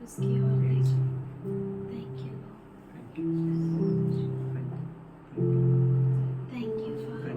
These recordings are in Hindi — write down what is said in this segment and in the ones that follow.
उसकी ओर देखो। Thank you, Lord. Thank you, Father.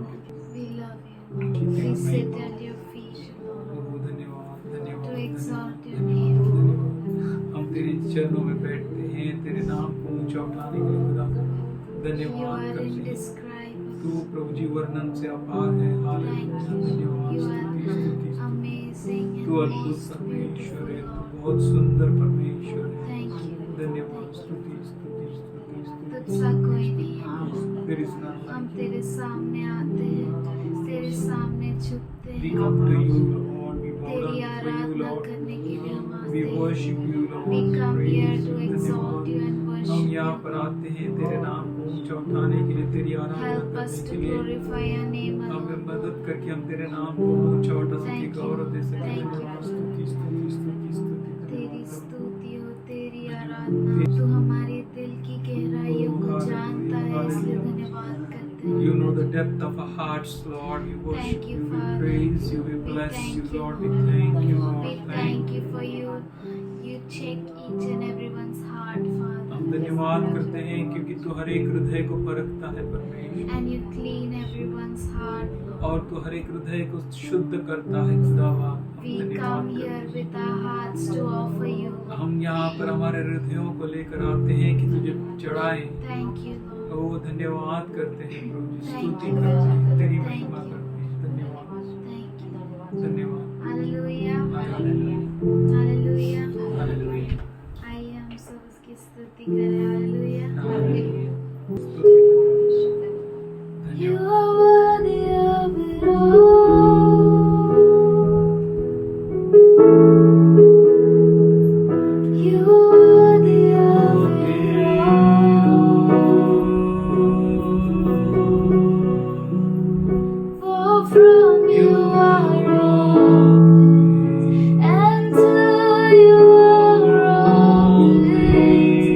We love you, Lord. We sit at your feet, Lord, धन्यवाद धन्यवाद to exalt your धन्यवाद, name. धन्यवाद। हम तेरे चरणों में बैठते हैं, तेरे नाम को ऊंचा उठाने के लिए खुदा You धन्यवाद are करते हैं। indescribable. तू प्रभु जी वर्णन से अपार है। हालेलुया, धन्यवाद, You स्तुति are स्तुति स्तुति। amazing तू and अद्भुत most परमेश्वर है, beautiful, तू Lord. बहुत सुंदर परमेश्वर है। Thank you. धन्यवाद, स्तुति स्तुति स्तुति स्तुति। तुझसा कोई नहीं है। There is none हम like तेरे सामने आते हैं, तेरे सामने झुकते you. We हैं, come to you, Lord. We bow तेरी down before you, Aradhana Lord. करने के लिए हम आते We हैं। worship you, Lord. We come Praise here you. to exalt you and हम worship यहाँ you. पर आते हैं तेरे नाम को ऊंचा उठाने के लिए, तेरी आराधना Help us करने to के लिए। glorify your name हमें alone. मदद करके हम तेरे नाम को ऊंचा उठा सके, Thank you. गौरव दे सके। Thank you. धन्यवाद, स्तुति स्तुति स्तुति स्तुति। तेरी धन्यवाद प्रभु। स्तुति हो, तेरी आराधना। तू हमारे दिल की गहराइयों को जानता है, इसलिए धन्यवाद करते हैं। You know the depth of our hearts, Lord. We worship Thank you, you, we Father. praise you, we We bless thank you, you, Lord. We Lord. thank you, We Lord. thank you for you. You check each and everyone's heart, Father. हम धन्यवाद करते हैं क्योंकि तू हर एक हृदय को परखता है परमेश्वर, And you clean everyone's heart, Lord. और तू हर एक हृदय को शुद्ध करता है खुदावा। हम We धन्यवाद come करते here हैं। with our hearts to offer you. हम यहाँ पर हमारे हृदयों को लेकर आते हैं कि तुझे चढ़ाएं। Thank you, Lord. ओ धन्यवाद करते हैं प्रभु जी, Thank स्तुति you, करते हैं, Lord. तेरी Thank महिमा you. करते हैं। धन्यवाद Thank you. धन्यवाद। Hallelujah. Hallelujah, Hallelujah. हालेलुया, आइए हम सब उसकी स्तुति करें। Hallelujah. हालेलुया। स्तुति धन्यवाद। You are worthy of it all. You are worthy of it all. For from you are all things, and to you are all things.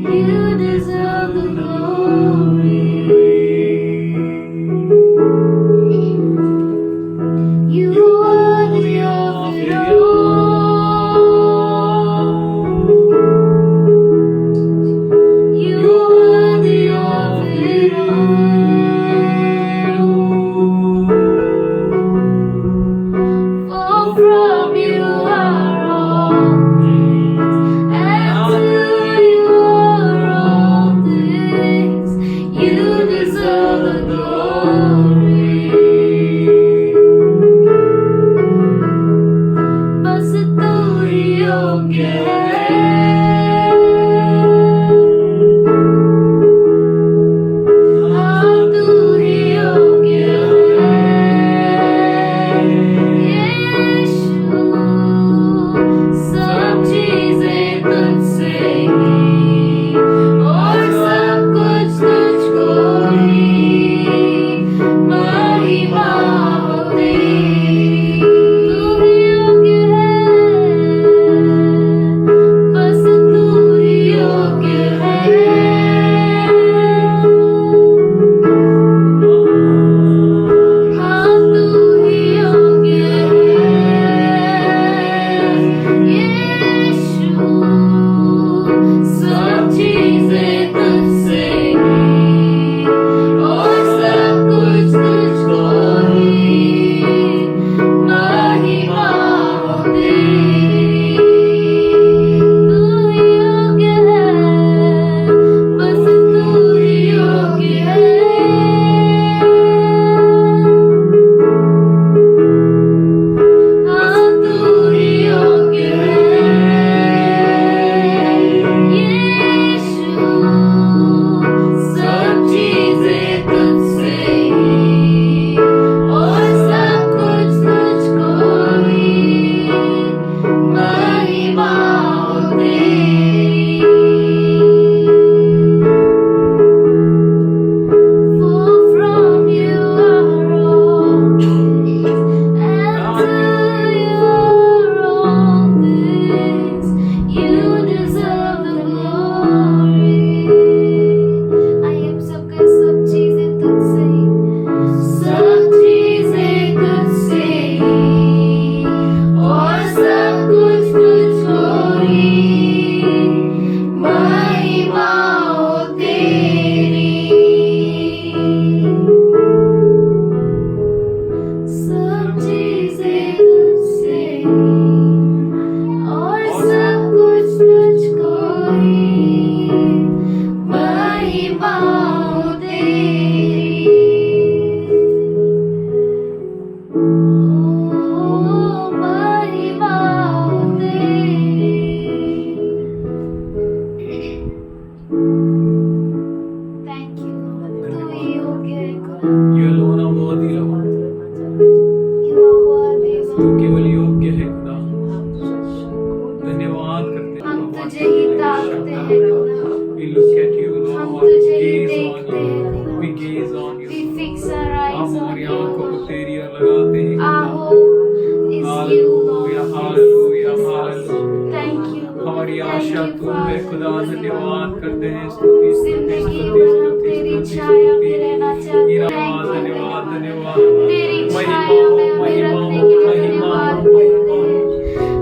You deserve the glory. You are worthy of it all. You are worthy of it all. For from you are all things, and to you are all things. You deserve the glory. बस तू ही योग्य है, हाँ तू ही योग्य है यीशु। सब चीजें तुझसे ही और सब कुछ तुझको ही महिमा हो तेरी। तू ही योग्य है, हमेशा तुम में खुदा धन्यवाद करते हैं स्तुति स्तुति जिंदगी स्तुति भर हम स्तुति तेरी स्तुति छाया में रहना चाहते हैं। धन्यवाद धन्यवाद तेरी महिमा छाया हो में हमें महिमा रखने हो के लिए महिमा धन्यवाद हो करते महिमा हो हैं।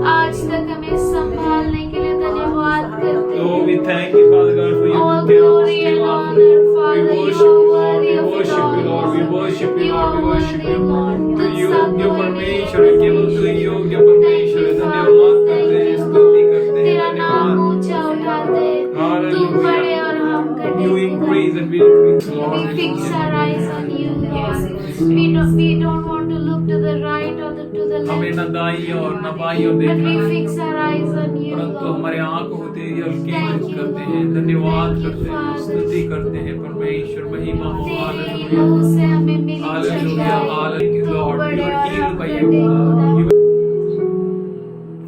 आज तक हमें संभालने के लिए धन्यवाद करते हैं। Oh, we thank you, Father God, for your All care, glory and still honor, We Father, you worship are you, Lord. worthy We of it worship you, Lord. all. We worship you, You Lord. are We worship worthy, you. Lord. तू तुझ सा योग्य कोई परमेश्वर है, नहीं केवल तू है। योग्य Thank परमेश्वर है। you, धन्यवाद Father. करते हैं, Thank you, स्तुति Lord. करते हैं, तेरा नाम धन्यवाद। ऊंचा उठाते हैं। तू बड़े और हम घटे You खुदा। increase and we increase, Lord. We fix our eyes on you, Lord. We don't want to look to the right or to the हमें left, न दाईं और न बाईं ओर but देखना we है, fix our eyes on you, परंतु Lord. हमारे आंख होते ही हल्के Thank you, करते Lord. हैं, धन्यवाद Thank you, करते हैं, Father. स्तुति करते हैं। परमेश्वर महिमा हो, तेरे हालेलुया, लहू से हमें मिली हालेलुया, चंगाई। हालेलुया, तू Lord. You बड़े are और healed हम by घटे your blood. खुदा। You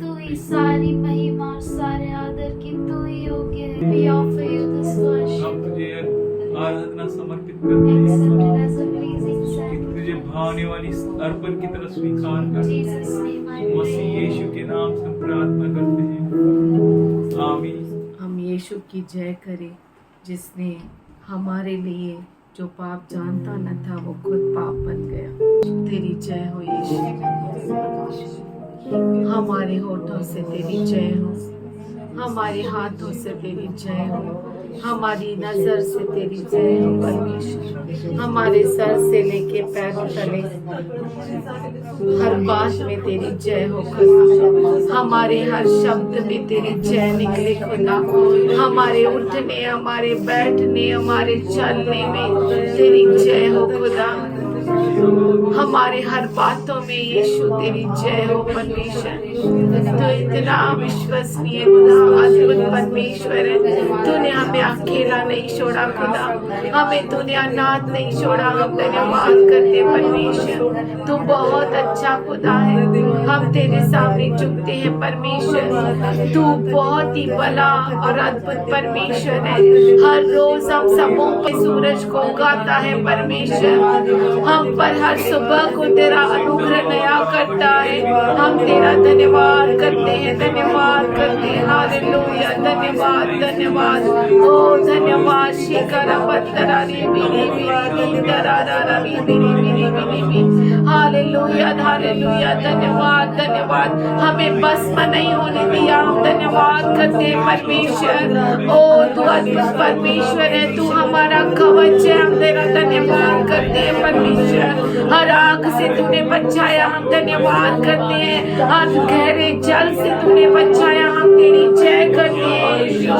तू ही सारी महिमा और सारे आदर की तू ही योग्य है। We offer you this worship. हम तुझे आराधना समर्पित करते हैं, Accept it as a pleasing कि sacrifice. तुझे भावने वाली अर्पण की तरह स्वीकार In कर। Jesus' name I Masih pray. यीशु के नाम से हम प्रार्थना करते हैं, आमीन। हम यीशु की जय करें, जिसने हमारे लिए जो पाप जानता न था वो खुद पाप बन गया। तेरी जय हो यीशु, हमारे होठों से तेरी जय हो, हमारे हाथों से तेरी जय हो, हमारी नजर से तेरी जय हो परमेश्वर, हमारे सर से लेके पैरों तले हर बात में तेरी जय हो खुदा, हमारे हर शब्द में तेरी जय निकले खुदा, हमारे उठने, हमारे बैठने, हमारे चलने में तेरी जय हो खुदा, हमारे हर बातों में यीशु तेरी जय हो परमेश्वर। तो इतना विश्वसनीय खुदा, अद्भुत परमेश्वर है। तूने हमें अकेला नहीं छोड़ा खुदा, हमें तूने अनाथ नहीं छोड़ा। हम धन्यवाद करते परमेश्वर, तू बहुत अच्छा खुदा है। हम तेरे सामने झुकते हैं परमेश्वर, तू बहुत ही भला और अद्भुत परमेश्वर है। हर रोज हम सबों पे सूरज को उगाता है परमेश्वर, हम पर हर सुबह को तेरा अनुग्रह नया करता है। हम तेरा धन्यवाद करते हैं, धन्यवाद करते हैं। हालेलुया, धन्यवाद धन्यवाद, ओ धन्यवाद। शिकरा बत्तरा रे बिरी बिरी दरारा री बिरी बिरी बिरी बिरी। हालेलुया हालेलुया, धन्यवाद धन्यवाद। हमें भस्म नहीं होने दिया, हम धन्यवाद करते हैं परमेश्वर। ओ तू अद्भुत परमेश्वर है, तू हमारा कवच है। हम तेरा धन्यवाद करते हैं परमेश्वर। हर आग से तूने बचाया, हम धन्यवाद करते हैं। हर गहरे जल से तूने बचाया, हम तेरी जय करते हैं यीशु।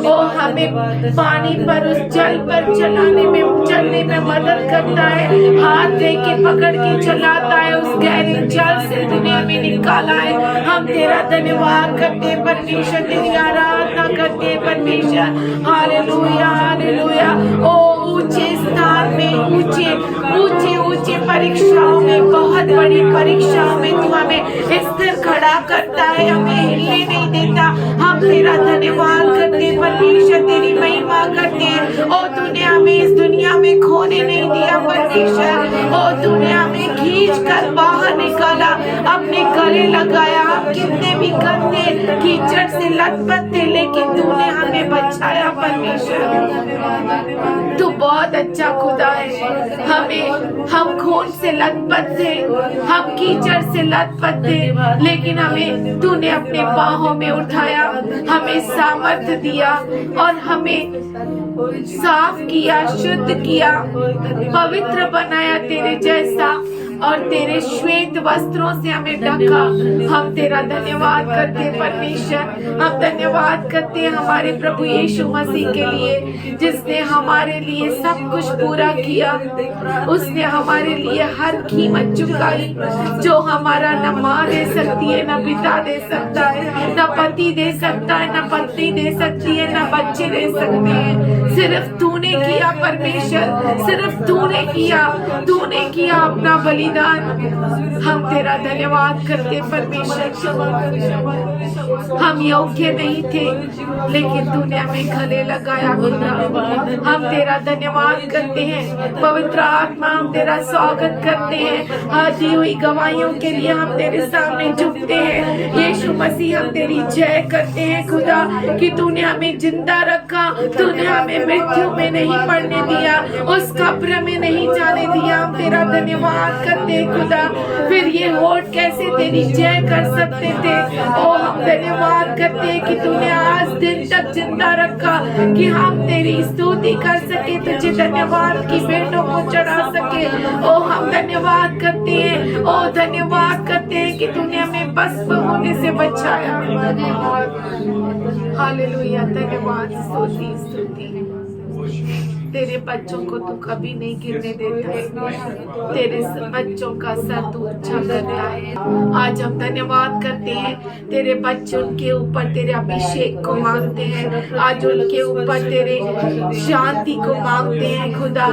ओ हमें पानी पर, उस जल पर चलाने में, चलने में मदद करता है। हाथ दे के पकड़ के चलाता है, उस गहरे जल से तूने हमें निकाला है। हम तेरा धन्यवाद करते हैं परमेश्वर, तेरी आराधना करते हैं परमेश्वर। Hallelujah hallelujah. ओ ऊंचे स्थान में, ऊंचे ऊंचे ऊंचे परीक्षाओं में, बहुत बड़ी परीक्षाओं में तू हमें स्थिर खड़ा करता है, हमें हिलने नहीं देता। हम तेरा धन्यवाद करते हैं परमेश्वर, तेरी महिमा करते हैं। ओ तूने हमें इस दुनिया में खोने नहीं दिया परमेश्वर, ओ तूने हमें खींच कर बाहर निकाला, अपने गले लगाया। हम कितने भी गंदे कीचड़ से लथपथ थे, लेकिन तूने हमें बचाया परमेश्वर। तू बहुत अच्छा खुदा है। हम खून से लथपथ थे, हम कीचड़ से लथपथ थे, लेकिन हमें तूने अपने बाहों में उठाया, हमें सामर्थ्य दिया और हमें साफ किया, शुद्ध किया, पवित्र बनाया तेरे जैसा, और तेरे श्वेत वस्त्रों से हमें ढका। हम तेरा धन्यवाद करते हैं परमेश्वर। हम धन्यवाद करते हैं हमारे प्रभु यीशु मसीह के लिए, जिसने हमारे लिए सब कुछ पूरा किया। उसने हमारे लिए हर कीमत चुकाई, जो हमारा न माँ दे सकती है, न पिता दे सकता है, न पति दे सकता है, न पत्नी दे सकती है, न बच्चे दे सकते हैं। सिर्फ तूने किया परमेश्वर, सिर्फ तूने किया, तूने किया अपना बलिदान। हम तेरा धन्यवाद करते परमेश्वर। हम योग्य नहीं थे, लेकिन तूने हमें गले लगाया खुदा। हम तेरा धन्यवाद करते हैं। पवित्र आत्मा, हम तेरा स्वागत करते हैं। आज दी हुई गवाहियों के लिए हम तेरे सामने झुकते हैं। यीशु मसीह, हम तेरी जय करते हैं खुदा कि तूने हमें जिंदा रखा, तूने हमें मृत्यु में नहीं पड़ने दिया, उस कब्र में नहीं जाने दिया। हम तेरा धन्यवाद करते हैं खुदा। फिर ये होठ कैसे तेरी जय कर सकते थे? ओ, हम धन्यवाद करते हैं कि तूने आज दिन तक जिंदा रखा कि हम तेरी स्तुति कर सके, तुझे धन्यवाद की भेंटों को चढ़ा सके। ओ, हम धन्यवाद करते हैं, ओ धन्यवाद करते हैं कि तूने हमें भस्म होने से बचाया। हालेलुया, धन्यवाद, स्तुति स्तुति। तेरे बच्चों को तू कभी नहीं गिरने देता है, तेरे बच्चों का सर तू ऊंचा करता है। आज हम धन्यवाद करते हैं, तेरे बच्चों के ऊपर तेरे अभिषेक को मांगते हैं। आज उनके ऊपर तेरे शांति को मांगते हैं खुदा।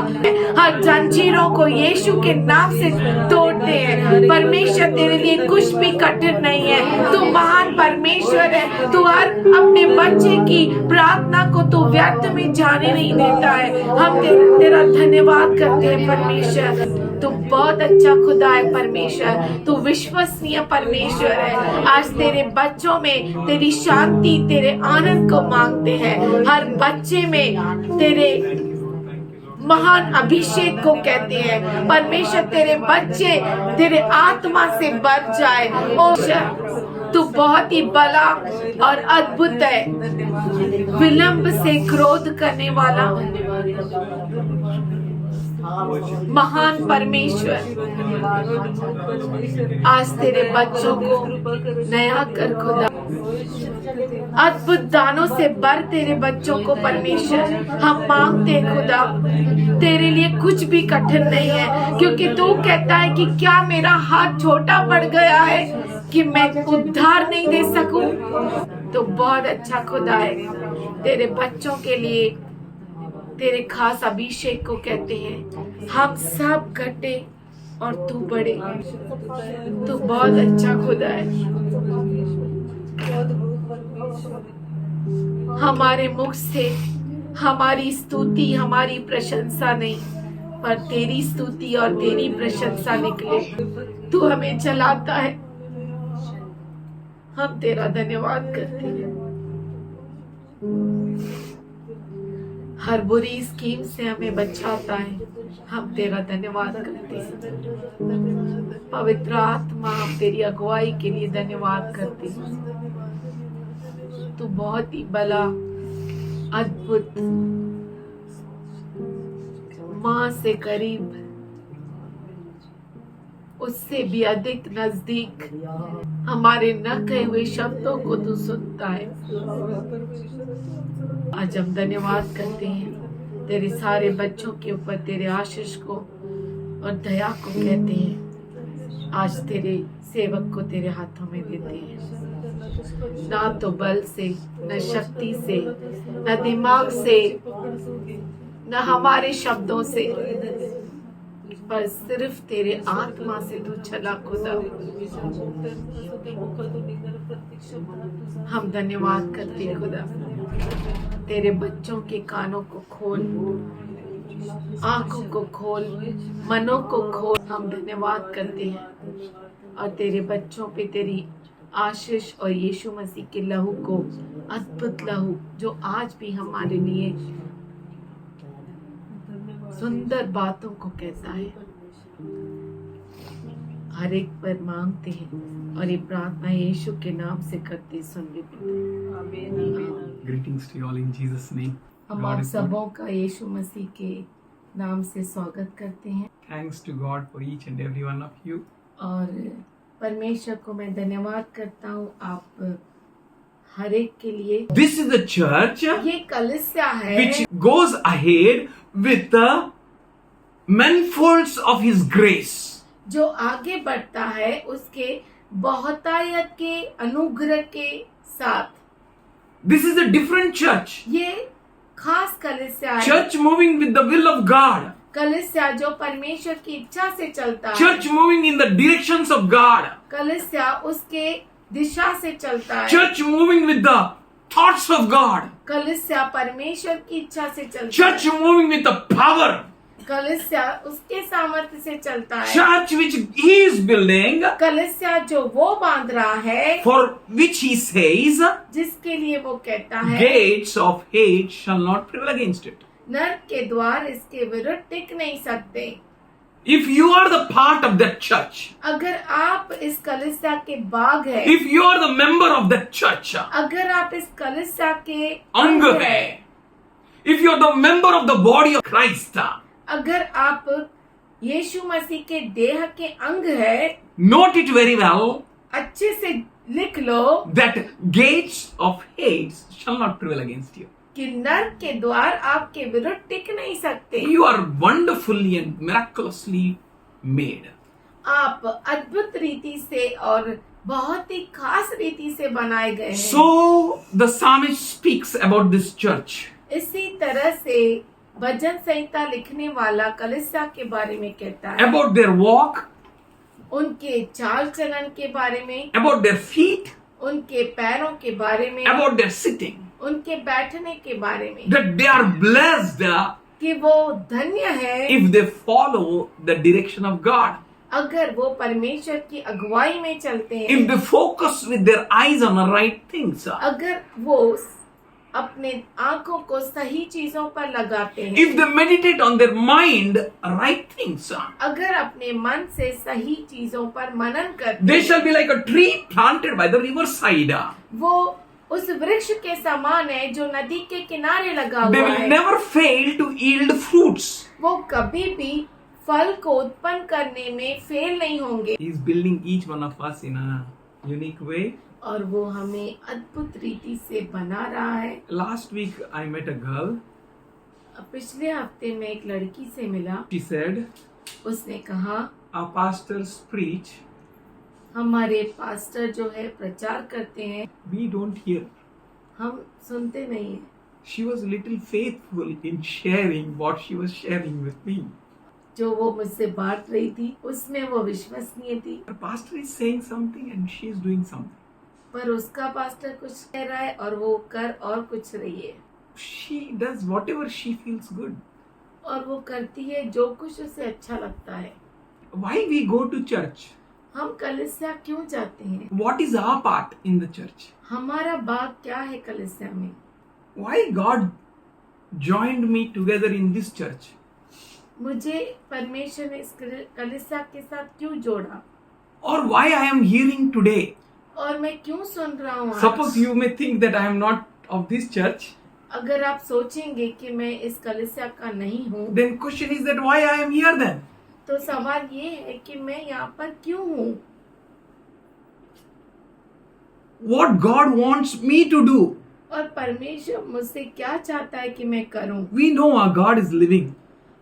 हर जंजीरों को यीशु के नाम से तोड़ते हैं। परमेश्वर, तेरे लिए कुछ भी कठिन नहीं है। तू महान परमेश्वर है। तू हर अपने बच्चे की प्रार्थना को तू व्यर्थ में जाने नहीं देता है। हम तेरा धन्यवाद करते हैं परमेश्वर। तू बहुत अच्छा खुदा है परमेश्वर, तू विश्वसनीय परमेश्वर है। आज तेरे बच्चों में तेरी शांति, तेरे आनंद को मांगते हैं। हर बच्चे में तेरे महान अभिषेक को कहते हैं। परमेश्वर, तेरे बच्चे तेरे आत्मा से भर जाए। ओ, तू बहुत ही बड़ा और अद्भुत है, विलंब से क्रोध करने वाला महान परमेश्वर। आज तेरे बच्चों को नया कर खुदा, अद्भुत दानों से भर तेरे बच्चों को परमेश्वर हम मांगते हैं खुदा। तेरे लिए कुछ भी कठिन नहीं है, क्योंकि तू कहता है कि क्या मेरा हाथ छोटा पड़ गया है कि मैं उद्धार नहीं दे सकूं। तो बहुत अच्छा खुदा है। तेरे बच्चों के लिए तेरे खास अभिषेक को कहते हैं, हम सब घटे और तू बढ़े। तू बहुत अच्छा खुदा है। हमारे मुख से हमारी स्तुति, हमारी प्रशंसा नहीं, पर तेरी स्तुति और तेरी प्रशंसा निकले। तू हमें चलाता है, हम तेरा धन्यवाद करते हैं। हर बुरी स्कीम से हमें बचाता है, हम तेरा धन्यवाद करते हैं। पवित्र आत्मा, हम तेरी अगुवाई के लिए धन्यवाद करते हैं। तू बहुत ही भला, अद्भुत, माँ से करीब, उससे भी अधिक नजदीक, हमारे न कहे हुए शब्दों को तू सुनता है। आज हम धन्यवाद करते हैं, तेरे सारे बच्चों के ऊपर तेरे आशीष को और दया को कहते हैं। आज तेरे सेवक को तेरे हाथों में देते हैं। ना तो बल से, न शक्ति से, न दिमाग से, न हमारे शब्दों से, पर सिर्फ तेरे आत्मा से तू चला खुदा। हम धन्यवाद करते हैं खुदा। तेरे बच्चों के कानों को खोल, आंखों को खोल, मनों को खोल। हम धन्यवाद करते हैं और तेरे बच्चों पे तेरी आशीष और यीशु मसीह के लहू को, अद्भुत लहू जो आज भी हमारे लिए सुंदर बातों को कहता है, हर एक पर मांगते हैं और ये प्रार्थना यीशु के नाम से करते सुन ले। Greetings to you all in Jesus' name. हम God आप is good. सबों का यीशु मसीह के नाम से स्वागत करते हैं Thanks to God for each and every one of you. और परमेश्वर को मैं धन्यवाद करता हूँ आप हर एक के लिए। This is the church ये कलीसिया है which goes ahead with the manifolds of His grace. जो आगे बढ़ता है उसके बहुतायत के अनुग्रह के साथ। This is a different church. ये खास कलीसिया है, Church moving with the will of God. कलीसिया जो परमेश्वर की इच्छा से चलता है, Church moving in the directions of God. कलीसिया उसके दिशा से चलता है। Church moving with the thoughts of God. कलीसिया परमेश्वर की इच्छा से चलता है। Church moving with the power. कलीसिया उसके सामर्थ्य से चलता है। Church which he is building, कलीसिया जो वो बांध रहा है, for which he says, जिसके लिए वो कहता है, gates of hate shall not prevail against it. नरक के द्वार इसके विरुद्ध टिक नहीं सकते। If you are the part of that church, अगर आप इस कलीसिया के बाग है, if you are the member of that church, अगर आप इस कलीसिया के अंग है, if you are the member of the body of Christ, अगर आप यीशु मसीह के देह के अंग है, note it very well अच्छे से लिख लो that gates of hate shall not prevail against you. कि नरक के द्वार आपके विरुद्ध टिक नहीं सकते। You are wonderfully and miraculously made. आप अद्भुत रीति से और बहुत ही खास रीति से बनाए गए हैं। So the psalmist speaks about this church. इसी तरह से भजन संहिता लिखने वाला कलीसिया के बारे में कहता है, About their walk, उनके चाल चलन के बारे में, about their feet, उनके पैरों के बारे में, about their sitting. उनके बैठने के बारे में, That they are blessed कि वो धन्य है if they follow the direction of God. अगर वो परमेश्वर की अगुवाई में चलते If हैं, they focus with their eyes on the right things. अगर वो अपने आंखों को सही चीजों पर लगाते हैं, If they meditate on their mind right things. अगर अपने मन से सही चीजों पर मनन करते They हैं, shall be like a tree planted by the riverside. वो उस वृक्ष के समान है जो नदी के किनारे लगा They हुआ will है। never fail to yield fruits. वो कभी भी फल को उत्पन्न करने में फेल नहीं होंगे। He is building each one of us in a unique way. और वो हमें अद्भुत रीति से बना रहा है। Last week I met a girl. पिछले हफ्ते में एक लड़की से मिला। She said, उसने कहा, our pastors preach, हमारे पास्टर जो है प्रचार करते हैं, we don't hear. हम सुनते नहीं हैं। She was little faithful in sharing what she was sharing with me. जो वो मुझसे बांट रही थी उसमें वो विश्वसनीय थी, Her pastor is saying something and she is doing something. पर उसका पास्टर कुछ कह रहा है और वो कर और कुछ रही है। She does whatever she feels good. और वो करती है जो कुछ उसे अच्छा लगता है। Why we go to church? हम कलीसिया क्यों जाते हैं? What is our part in the church? हमारा भाग क्या है कलीसिया में? Why God joined me together in this church? मुझे परमेश्वर ने इस कलीसिया के साथ क्यों जोड़ा? Or why I am hearing today? और मैं क्यों सुन रहा हूँ आज? Suppose you may think that I am not of this church. अगर आप सोचेंगे कि मैं इस कलीसिया का नहीं हूँ, Then question is that why I am here then? तो सवाल ये है कि मैं यहाँ पर क्यों हूँ? What God wants me to do? और परमेश्वर मुझसे क्या चाहता है कि मैं करूँ? We know our God is living.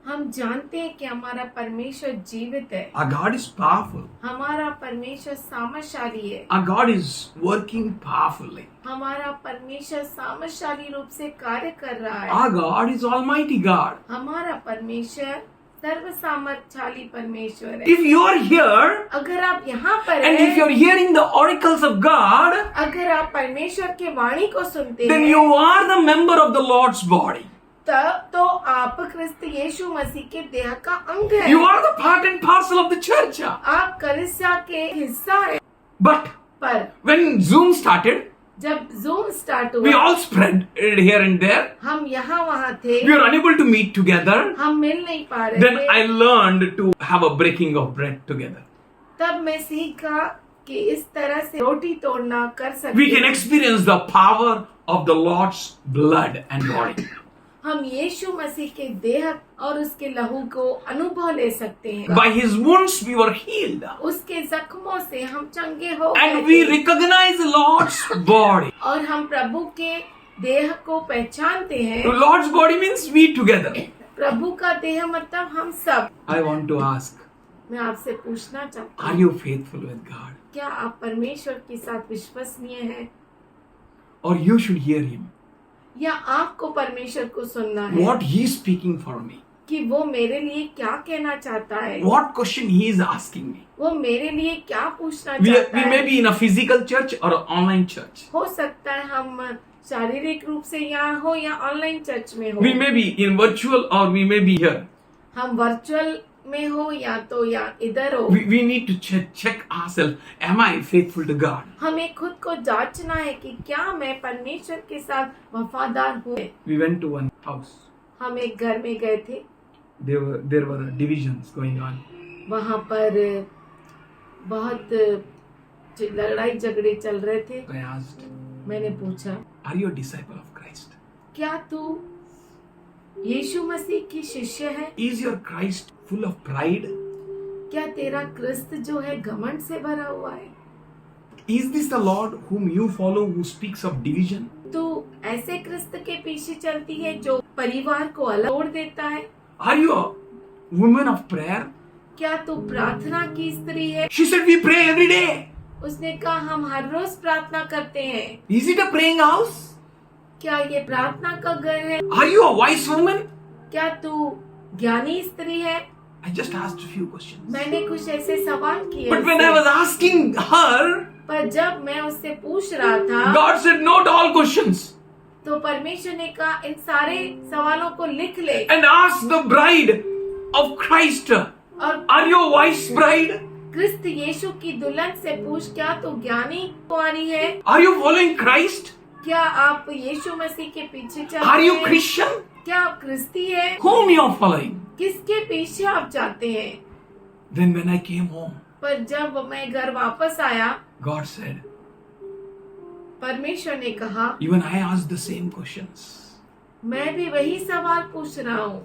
हम जानते हैं कि हमारा परमेश्वर जीवित है, Our God is powerful. हमारा परमेश्वर सामर्थशाली है, Our God is working powerfully. हमारा परमेश्वर सामर्थशाली रूप से कार्य कर रहा है। Our God is Almighty God. हमारा परमेश्वर सर्व सामर्थशाली परमेश्वर है। If you are here अगर आप यहाँ पर and if you हैं, are hearing the oracles of God, अगर आप परमेश्वर के वाणी को सुनते then हैं, you are the member of the Lord's body. तब तो आप क्रिस्त यीशु मसीह के देह का अंग है। You are the part and parcel of the church. आप कलीसिया के हिस्सा है। But पर when Zoom started, जब जूम स्टार्ट we हुआ, all spread here and there. हम यहाँ वहाँ थे, We were unable to meet together. हम मिल नहीं पा रहे Then थे। I learned to have a breaking of bread together. तब मैं सीखा कि इस तरह से रोटी तोड़ना कर सकते We can हैं। experience the power of the Lord's blood and body. हम यीशु मसीह के देह और उसके लहू को अनुभव ले सकते हैं। By his wounds we were healed. उसके जख्मों से हम चंगे हो And गए we थे। recognize the Lord's body. और हम प्रभु के देह को पहचानते हैं। The Lord's body means we together. प्रभु का देह मतलब हम सब। I want to ask, मैं आपसे पूछना चाहती are हूँ, you faithful with God? क्या आप परमेश्वर के साथ विश्वसनीय हैं, Or you should hear him. या आपको परमेश्वर को सुनना है? What he is speaking for me. कि वो मेरे लिए क्या कहना चाहता है, What question he is asking me? वो मेरे लिए क्या पूछना We चाहता may है। be in a physical church or an online church. हो सकता है हम शारीरिक रूप से यहाँ हो या ऑनलाइन चर्च में हो, We may be in virtual or we may be here. हम वर्चुअल में हो या तो या इधर हो। We need to check ourselves. Am I faithful to God? हमें खुद को जांचना है कि क्या मैं परमेश्वर के साथ वफादार हूँ। We went to one house. हम एक घर में गए थे, There were divisions going on. वहाँ पर बहुत लड़ाई झगड़े चल रहे थे। I asked, मैंने पूछा, are you a disciple of Christ? क्या तू यीशु मसीह की शिष्य है? Is your Christ full of pride? क्या तेरा क्रिस्त जो है घमंड से भरा हुआ है? Is this the Lord whom you follow who speaks of division? तू ऐसे क्रिस्त के पीछे चलती है जो परिवार को अलग तोड़ देता है? Are you a woman of prayer? क्या तू प्रार्थना की स्त्री है? She said, we pray every day. उसने कहा हम हर रोज प्रार्थना करते हैं। Is it a praying house? क्या ये प्रार्थना का घर है? Are you a wise woman? क्या तू ज्ञानी स्त्री है? I just asked a few questions. मैंने कुछ ऐसे सवाल किए But when उससे। I was asking her, पर जब मैं उससे पूछ रहा था God said, note all questions तो परमेश्वर ने कहा इन सारे सवालों को लिख ले and ask the bride of Christ, और are you a wise bride? क्रिस्त यीशु की दुल्हन से पूछ, क्या तू ज्ञानी कुंवारी है? Are you following Christ? क्या आप यीशु मसीह के पीछे चल Are रहे you हैं? Christian? क्या आप क्रिस्ती है? Whom you are following? किसके पीछे आप जाते हैं? Then when I came home, पर जब मैं घर वापस आया, God said, परमेश्वर ने कहा even I asked the same questions. मैं भी वही सवाल पूछ रहा हूँ।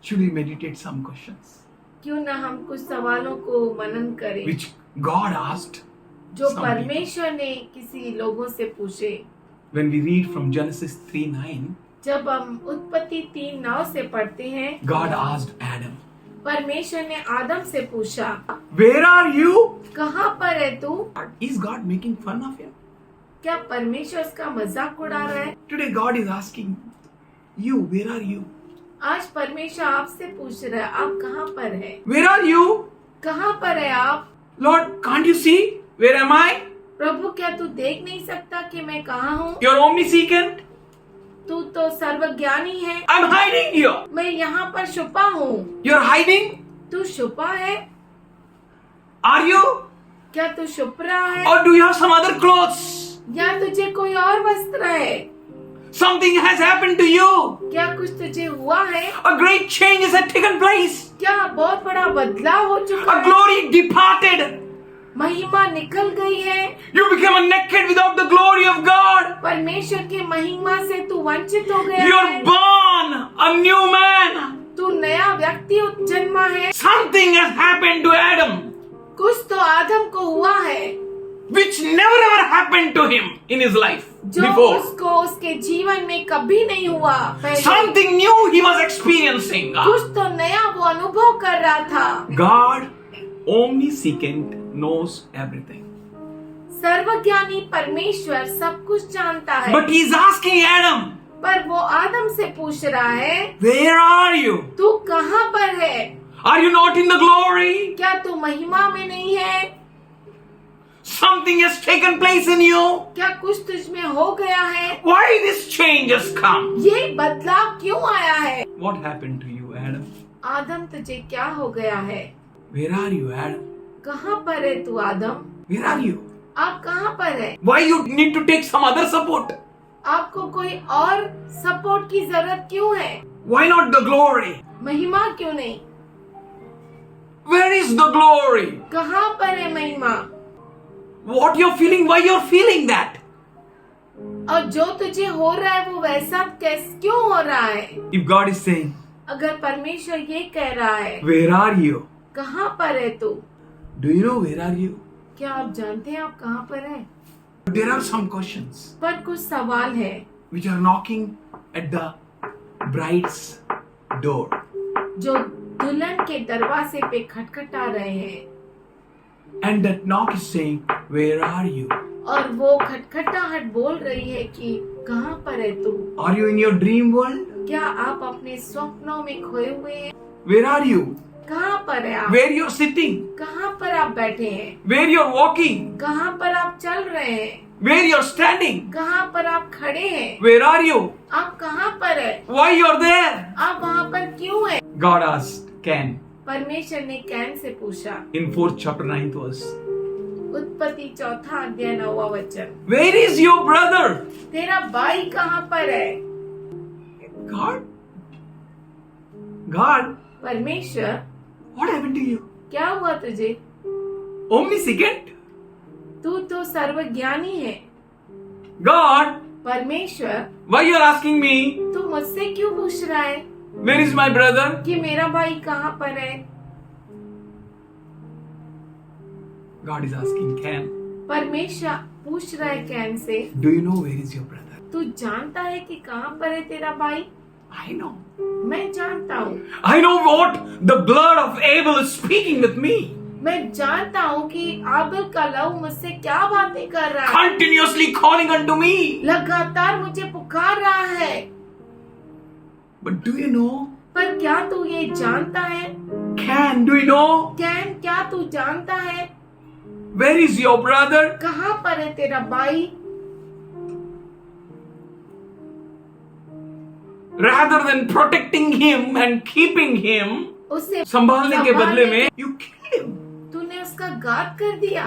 Should we meditate some questions क्यों ना हम कुछ सवालों को मनन करें which God asked जो some people? परमेश्वर ने किसी लोगों से पूछे। When we read from Genesis 3:9, जब हम उत्पत्ति 3:9 से पढ़ते हैं, God asked Adam, परमेश्वर ने आदम से पूछा, where are you? कहाँ पर है तू? Is God making fun of him? क्या परमेश्वर उसका मजाक उड़ा रहा है? Today God is asking you, where are you? आज परमेश्वर आपसे पूछ रहा है, आप कहाँ पर है? Where are you? कहाँ पर है आप? Lord, can't you see? Where am I? प्रभु क्या तू देख नहीं सकता कि मैं कहाँ हूँ? You're omniscient. तू तो सर्वज्ञानी है। I'm hiding here. मैं यहाँ पर छुपा हूँ। You're hiding? तू छुपा है? Are you? क्या तू छुप रहा है? Or do you have some other clothes? या तुझे कोई और वस्त्र है? Something has happened to you. क्या कुछ तुझे हुआ है? A great change has taken place. क्या बहुत बड़ा बदलाव हो चुका A है? glory departed. महिमा निकल गई है। You became naked without the glory of God. परमेश्वर की महिमा से तू वंचित हो गया You're है। born a new man. तू नया व्यक्ति जन्मा है। Something has happened to Adam, कुछ तो आदम को हुआ है which never ever happened to him in his life जो before. उसको उसके जीवन में कभी नहीं हुआ पहले। Something new he was experiencing. कुछ तो नया वो अनुभव कर रहा था। God, omniscient, knows everything. सर्वज्ञानी परमेश्वर सब कुछ जानता है। But he's asking Adam, पर वो आदम से पूछ रहा है, where are you? तू कहाँ पर है? Are you not in the glory? क्या तू महिमा में नहीं है? Something has taken place in you. क्या कुछ तुझ में हो गया है? Why this change has come? ये बदलाव क्यों आया है? What happened to you, Adam? आदम तुझे क्या हो गया है? Where are you, Adam? कहाँ पर है तू आदम? Where are you? आप कहाँ पर है? Why you need to take some other support? आपको कोई और सपोर्ट की जरूरत क्यों है? Why not the glory? महिमा क्यों नहीं? Where is the glory? कहाँ पर है महिमा? What you're feeling, why you're feeling that? और जो तुझे हो रहा है वो वैसा क्यों हो रहा है? If God is saying, अगर परमेश्वर ये कह रहा है, where are you? कहाँ पर है तू? Do you know where are you? क्या आप जानते हैं आप कहाँ पर हैं? There are some questions पर कुछ सवाल है which are knocking at the bride's door. जो दुल्हन के दरवाजे पे खटखटा रहे हैं And that knock is saying, where are you? और वो खटखटाहट बोल रही है कि कहाँ पर है तू? Are you in your dream world? क्या आप अपने स्वप्नों में खोए हुए हैं? Where are you? कहाँ पर है आप? Where you're sitting? कहाँ पर आप बैठे हैं? Where you're walking? कहाँ पर आप चल रहे हैं? Where you're standing? कहाँ पर आप खड़े हैं? Where are you? आप कहाँ पर है? Why you're there? आप वहाँ पर क्यों है? God asked Cain परमेश्वर ने कैन से पूछा। in 4th chapter 9th verse. उत्पत्ति 4 अध्याय 9 वचन। Where is your brother? तेरा भाई कहाँ पर है? God, परमेश्वर, what happened to you? क्या हुआ तुझे? Omniscient? तू तो सर्वज्ञानी है। God, परमेश्वर, why you're asking me? तू मुझसे क्यों पूछ रहा है Where is my brother? कि मेरा भाई कहाँ पर है? God is asking Cain, परमेश्वर पूछ रहा है can say, do you know where is your brother? तू जानता है कि कहाँ पर है तेरा भाई? I know. मैं जानता हूँ। I know what the blood of Abel is speaking with me. मैं जानता हूँ कि आबिल का लहू मुझसे क्या बातें कर रहा है। Continuously calling unto me. लगातार मुझे पुकार रहा है। But do you know? पर क्या तू ये जानता है? Cain, do you know? Can, क्या तू जानता है Where is your brother? कहाँ पर है तेरा भाई? Rather than protecting him and keeping him, उसे संभालने के बदले में you killed him. तूने उसका घात कर दिया।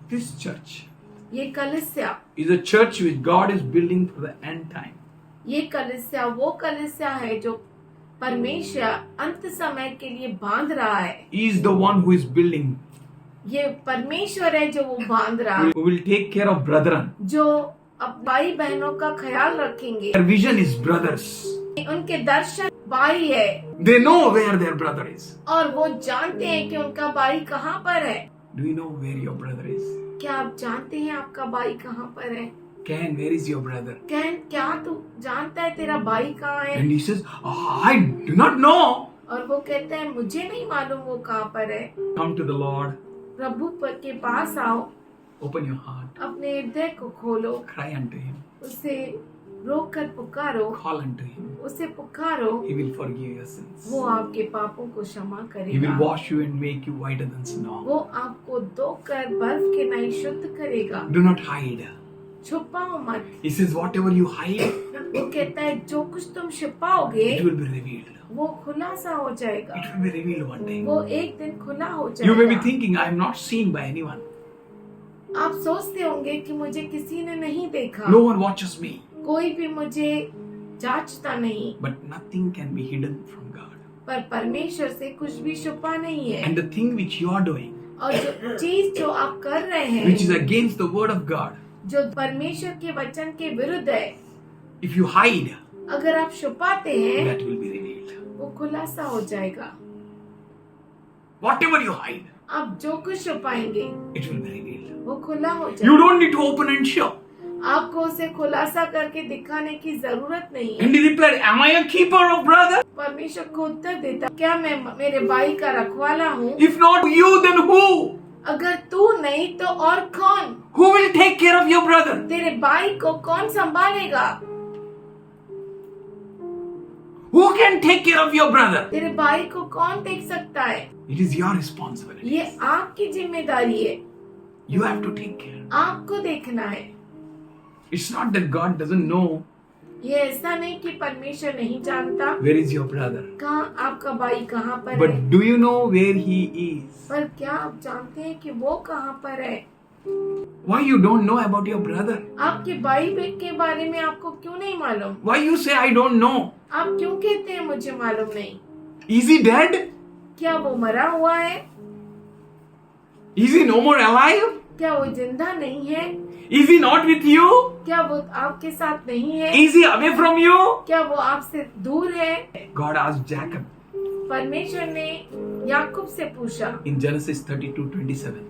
This church ये कलीसिया, is a church which God is building for the end time. ये कलीसिया वो कलीसिया है जो परमेश्वर अंत समय के लिए बांध रहा है। He is the one who is building, ये परमेश्वर है जो वो बांध रहा है, who will take care of brethren. जो अब भाई बहनों का ख्याल रखेंगे। Their vision is brothers. उनके दर्शन भाई है They know where their brother is. और वो जानते हैं कि उनका भाई कहाँ पर है। Do you know where your brother is? क्या आप जानते हैं आपका भाई कहाँ पर है? Cain, where is your brother? Can, क्या तू जानता है तेरा भाई कहाँ है? And he says, I do not know. और वो कहता है मुझे नहीं मालूम वो कहाँ पर है। Come to the Lord. प्रभु के पास आओ, Open your heart. अपने हृदय को खोलो, Cry unto him. उसे रोक कर पुकारो, Call unto him. उसे पुकारो, He will forgive your sins. वो आपके पापों को क्षमा He will करेगा। wash you and make you whiter than snow. वो आपको धोकर बर्फ के नहीं शुद्ध करेगा। Do not hide. छुपाओ मत। He says, whatever you hide, वो कहता है जो कुछ तुम छिपाओगे it will be revealed. वो खुलासा हो जाएगा। It will be revealed one day. वो एक दिन खुला हो You may be जाएगा। thinking, I am not seen by anyone. आप सोचते होंगे कि मुझे किसी ने नहीं देखा, No one watches me. कोई भी मुझे जांचता नहीं, But nothing can be hidden from God. पर परमेश्वर से कुछ भी छुपा नहीं है। And the thing which you are doing, और जो चीज जो आप कर रहे हैं, which is against the word of God, जो परमेश्वर के वचन के विरुद्ध है, if you hide, अगर आप छुपाते हैं that will be revealed. वो खुलासा हो जाएगा। Whatever you hide, आप जो कुछ छुपाएंगे it will be revealed. वो खुला हो You जाएगा। don't need to open and show. आपको उसे खुलासा करके दिखाने की जरूरत नहीं है। And he replied, am I a keeper of brother? परमेश्वर को उत्तर देता, क्या मैं मेरे भाई का रखवाला हूँ? If not you, then who? अगर तू नहीं तो और कौन? Who will take care of your brother? तेरे भाई को कौन संभालेगा? Who can take care of your brother? तेरे भाई को कौन देख सकता है? It is your responsibility. ये आपकी जिम्मेदारी है, You have to take care. आपको देखना है। It's not that God doesn't know ये ऐसा नहीं कि परमेश्वर नहीं जानता where is your brother. कहाँ आपका भाई कहाँ पर है, But do you know where he is? पर क्या आप जानते हैं कि वो कहाँ पर है? Why you don't know about your brother? आपके भाई के बारे में आपको क्यों नहीं मालूम? Why you say I don't know? आप क्यों कहते हैं मुझे मालूम नहीं? Is he dead? क्या वो मरा हुआ है? Is he no more alive? क्या वो जिंदा नहीं है? Is he not with you? क्या वो आपके साथ नहीं है? Is he away from you? क्या वो आपसे दूर है? God asked Jacob परमेश्वर ने याकूब से पूछा in Genesis 32:27.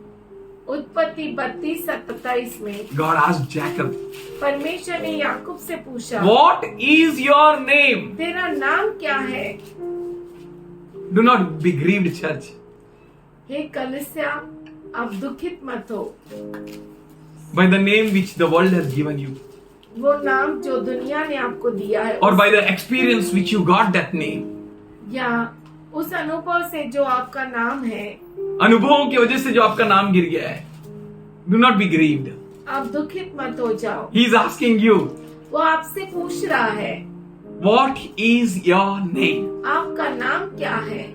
उत्पत्ति 32:27 में God asked Jacob, परमेश्वर ने याकूब से पूछा what is your name? तेरा नाम क्या है? Do not be grieved, church. हे कलीसिया, आप दुखित मत हो by the name which the world has given you, वो नाम जो दुनिया ने आपको दिया है or by the experience which you got that name. या उस अनुभव से जो आपका नाम है, अनुभवों की वजह से जो आपका नाम गिर गया है, do not be grieved. आप दुखित मत हो जाओ। He is asking you, वो आपसे पूछ रहा है, what is your name? आपका नाम क्या है?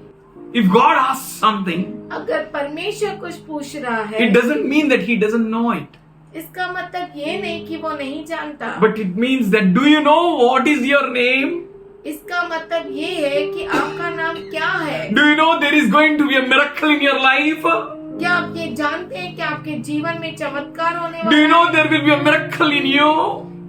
If God asks something, अगर परमेश्वर कुछ पूछ रहा है, it doesn't mean that He doesn't know it. इसका मतलब ये नहीं कि वो नहीं जानता, But it means that, do you know what is your name? इसका मतलब ये है कि आपका नाम क्या है। Do you know there is going to be a miracle in your life? क्या आप ये जानते हैं कि आपके जीवन में चमत्कार होने Do you वाला know है? there will be a miracle in you?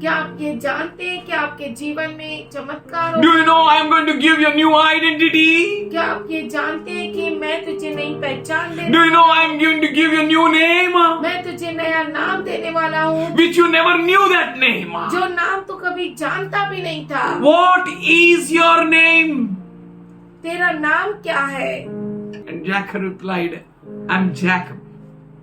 क्या आप ये जानते हैं कि आपके जीवन में चमत्कार Do होगा? you know I am going to give you a new identity? क्या आप ये जानते हैं कि मैं तुझे नई पहचान Do देने, you know I am going to give you a new name? मैं तुझे नया नाम देने वाला हूँ, Which you never knew that name. जो नाम तो कभी जानता भी नहीं था। What is your name? तेरा नाम क्या है? And Jacob replied, I'm Jacob.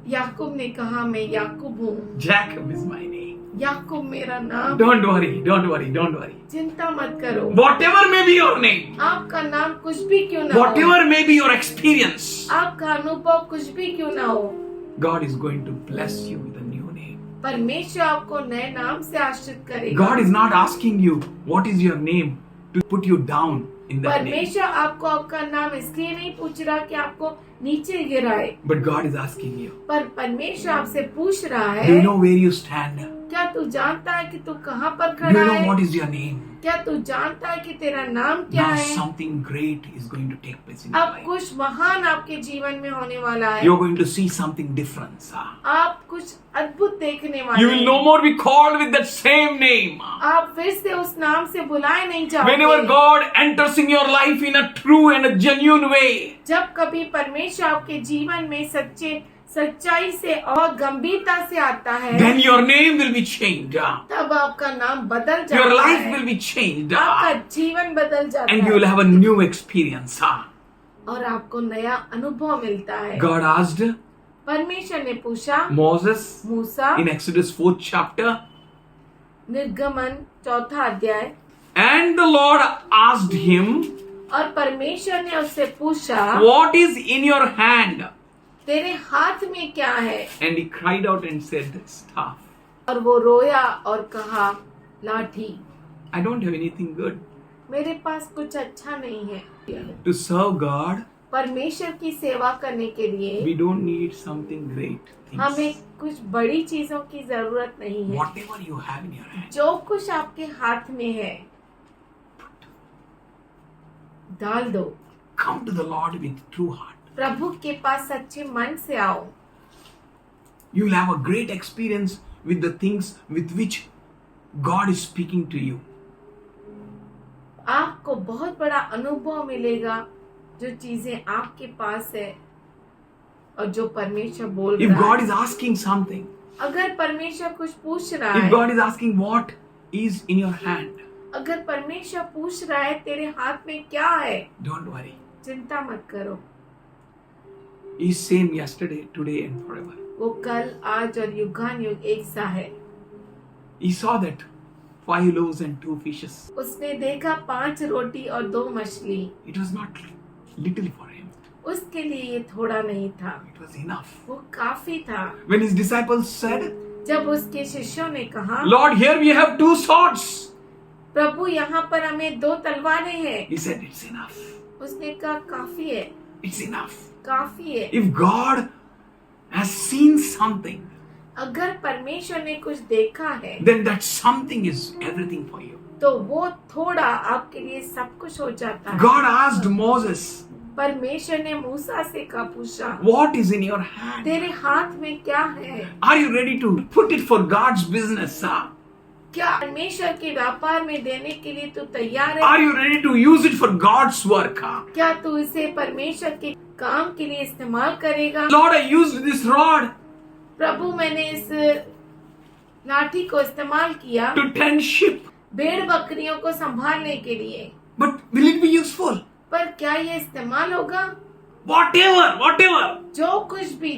याकूब ने कहा, मैं याकूब हूँ। Jacob is my name. याकूब मेरा नाम। Don't worry, don't worry, don't worry. चिंता मत करो। Whatever may be your name, आपका नाम कुछ भी क्यों ना हो, whatever may be your experience, आपका अनुभव कुछ भी क्यों ना हो, God is going to bless you with a new name. परमेश्वर आपको नए नाम से आश्रित करेगा। God is not asking you what is your name to put you down in that name. परमेश्वर आपको आपका नाम इसलिए नहीं पूछ रहा कि आपको नीचे गिराए, But God is asking you, पर परमेश्वर आपसे पूछ रहा do you है, know where you stand? क्या तू जानता है कि तू कहाँ पर Do खड़ा you know है? what is your name? क्या तू जानता है कि तेरा नाम क्या Now है? something great is going to take place in your अब life. कुछ महान आपके जीवन में होने वाला है। You're going to see something different, sir. आप कुछ अद्भुत देखने वाले You will हैं। no more be called with that same name. आप फिर से उस नाम से बुलाए नहीं जाओगे। Whenever God enters in your life in a true and a genuine way, जब कभी परमेश्वर आपके जीवन में सच्चाई से और गंभीरता से आता है, then your name will be changed. तब आपका नाम बदल Your जाता life है, will be changed. आपका जीवन बदल जाता And you will है have a new experience. और आपको नया अनुभव मिलता है। God asked परमेश्वर ने पूछा Moses Musa, in Exodus 4th chapter, निर्गमन 4 अध्याय, and the Lord asked him, और परमेश्वर ने उससे पूछा, what is in your hand? तेरे हाथ में क्या है? And he cried out and said, staff. और वो रोया और कहा, लाठी। I don't have anything good. मेरे पास कुछ अच्छा नहीं है। To serve God, परमेश्वर की सेवा करने के लिए we don't need something great हमें things. कुछ बड़ी चीजों की जरूरत नहीं है। Whatever you have in your hand, जो कुछ आपके हाथ में है, डाल दो। come to the Lord with true heart. प्रभु के पास सच्चे मन से आओ। You will have a great experience with the things with which God is speaking to you. आपको बहुत बड़ा अनुभव मिलेगा जो चीजें आपके पास है और जो परमेश्वर बोल If रहा God है। is asking something, अगर परमेश्वर कुछ पूछ रहा if है, God is asking what is in your hand, अगर परमेश्वर पूछ रहा है तेरे हाथ में क्या है, don't worry. चिंता मत करो। He's same yesterday, today and forever. वो कल, आज और युगानुयुग एक सा है। He saw that 5 loaves and 2 fishes. उसने देखा 5 रोटी और 2 मछली। It was not little for him. उसके लिए ये थोड़ा नहीं था, It was enough. वो काफी था। When his disciples said, जब उसके शिष्यों ने कहा, Lord, here we have 2 swords. प्रभु यहाँ पर हमें 2 तलवारें हैं, He said, it's enough. उसने कहा काफी है, It's enough. काफी है। If God has seen something, अगर परमेश्वर ने कुछ देखा है, then that something is everything for you. तो वो थोड़ा आपके लिए सब कुछ हो जाता है। God asked Moses, परमेश्वर ने मूसा से का पूछा, what is in your hand? तेरे हाथ में क्या है? Are you ready to put it for God's business? क्या परमेश्वर के व्यापार में देने के लिए तू तैयार है? Are you ready to use it for God's work? क्या तू इसे परमेश्वर के काम के लिए इस्तेमाल करेगा? Lord, I used this rod प्रभु, मैंने इस लाठी को इस्तेमाल किया to tend sheep, भेड़ बकरियों को संभालने के लिए, but will it be useful? पर क्या ये इस्तेमाल होगा? whatever. जो कुछ भी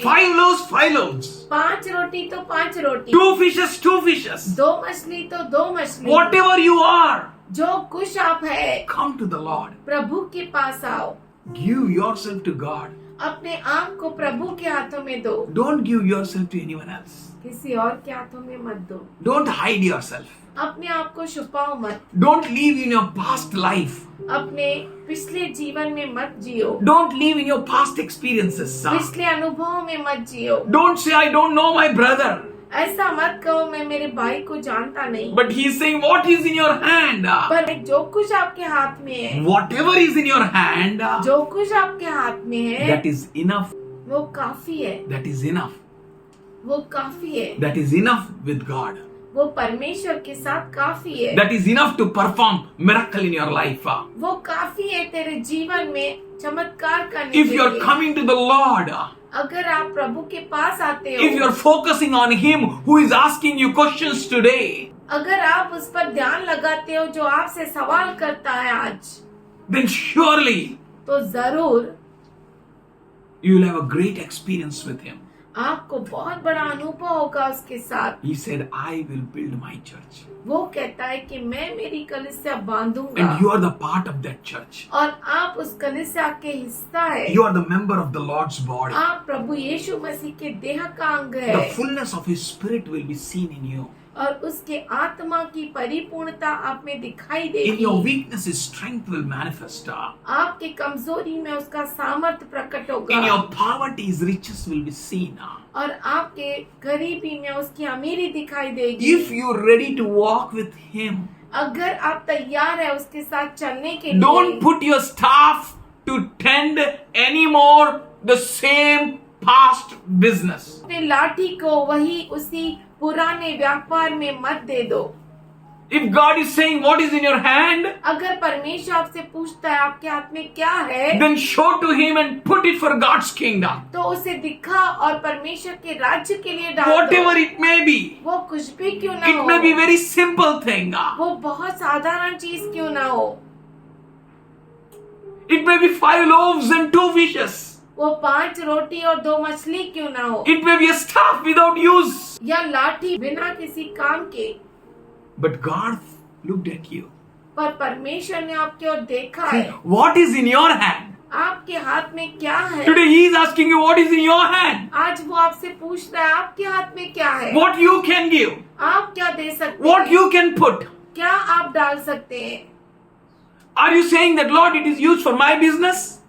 5 loaves, 5 loaves. 5 रोटी तो 5 रोटी, 2 fishes, 2 fishes. 2 मछली तो 2 मछली, Whatever you are, जो कुछ आप है, come to the Lord. प्रभु के पास आओ, Give yourself to God. अपने आप को प्रभु के हाथों में दो, Don't give yourself to anyone else. किसी और के हाथों में मत दो, Don't hide yourself. अपने आप को छुपाओ मत, Don't live in your past life. अपने पिछले जीवन में मत जियो, Don't live in your past experiences. पिछले अनुभवों में मत जियो। Don't say, I don't know my brother. ऐसा मत कहो मैं मेरे भाई को जानता नहीं, But he's saying, what is in your hand? पर जो कुछ आपके हाथ में है, Whatever is in your hand, जो कुछ आपके हाथ में है, that is enough. वो काफी है, That is enough. वो काफी है, That is enough with God. वो परमेश्वर के साथ काफी है, That is enough to perform miracle in your life. वो काफी है तेरे जीवन में चमत्कार करने If के you are लिए। coming to the Lord, अगर आप प्रभु के पास आते if you हो, are focusing on Him who is asking you questions today, अगर आप उस पर ध्यान लगाते हो जो आपसे सवाल करता है आज, then surely तो जरूर you will have a great experience with Him. आपको बहुत बड़ा अनुभव होगा उसके साथ। He said, I will build my church. वो कहता है कि मैं मेरी कलीसिया बांधूंगा, And you are the part of that church. और आप उस कलीसिया के हिस्सा है, You are the member of the Lord's body. आप प्रभु यीशु मसीह के देह का अंग The है, fullness of His Spirit will be seen in you. और उसके आत्मा की परिपूर्णता आप में दिखाई In your देगी। weakness, His strength will manifest. आपके कमजोरी में उसका सामर्थ्य प्रकट In होगा, your poverty, His riches will be seen. और आपके गरीबी में उसकी अमीरी दिखाई देगी। If you are ready to walk with Him, अगर आप तैयार है उसके साथ चलने के लिए, don't put your staff to tend anymore the same past business. अपने लाठी को वही उसी पुराने व्यापार में मत दे दो। If God is saying what is in your hand, अगर परमेश्वर आपसे पूछता है आपके हाथ में क्या है, then show to Him and put it for God's kingdom. तो उसे दिखा और परमेश्वर के राज्य के लिए डाल Whatever दो। it may be, वो कुछ भी क्यों ना it हो, may be very simple thing. वो बहुत साधारण चीज क्यों ना हो, It may be 5 loaves and 2 fishes. वो 5 रोटी और 2 मछली क्यों ना हो, It may be a staff without use. या लाठी बिना किसी काम के, But God looked at you. पर परमेश्वर ने आपकी ओर देखा है। What is in your hand? आपके हाथ में क्या है? Today He is asking you what is in your hand. आज वो आपसे पूछ रहा है आपके हाथ में क्या है, What you can give. आप क्या दे सकते What हैं, you can put. क्या आप डाल सकते हैं, Are you saying that Lord it is used for my business?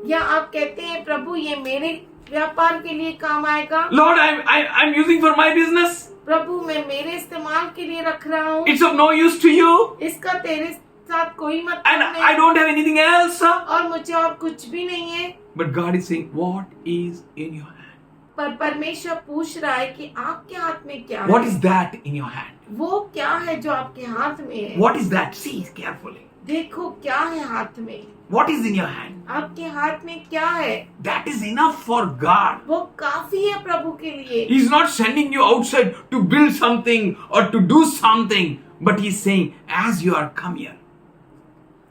या आप कहते हैं प्रभु ये मेरे व्यापार के लिए काम आएगा, Lord I'm using for my business. प्रभु मैं मेरे इस्तेमाल के लिए रख रहा हूँ, It's of no use to you. इसका तेरे साथ कोई And मतलब I नहीं, don't have anything else. और मुझे और कुछ भी नहीं है। But God is saying what is in your hand. पर परमेश्वर पूछ रहा है कि आपके हाथ में क्या What है, is that in your hand? वो क्या है जो आपके हाथ में है, What is that? See carefully. देखो क्या है हाथ में, What is in your hand? आपके हाथ में क्या है, That is enough for God. वो काफी है प्रभु के लिए। He's not sending you outside to build something or to do something, but He's saying, as you are, come here.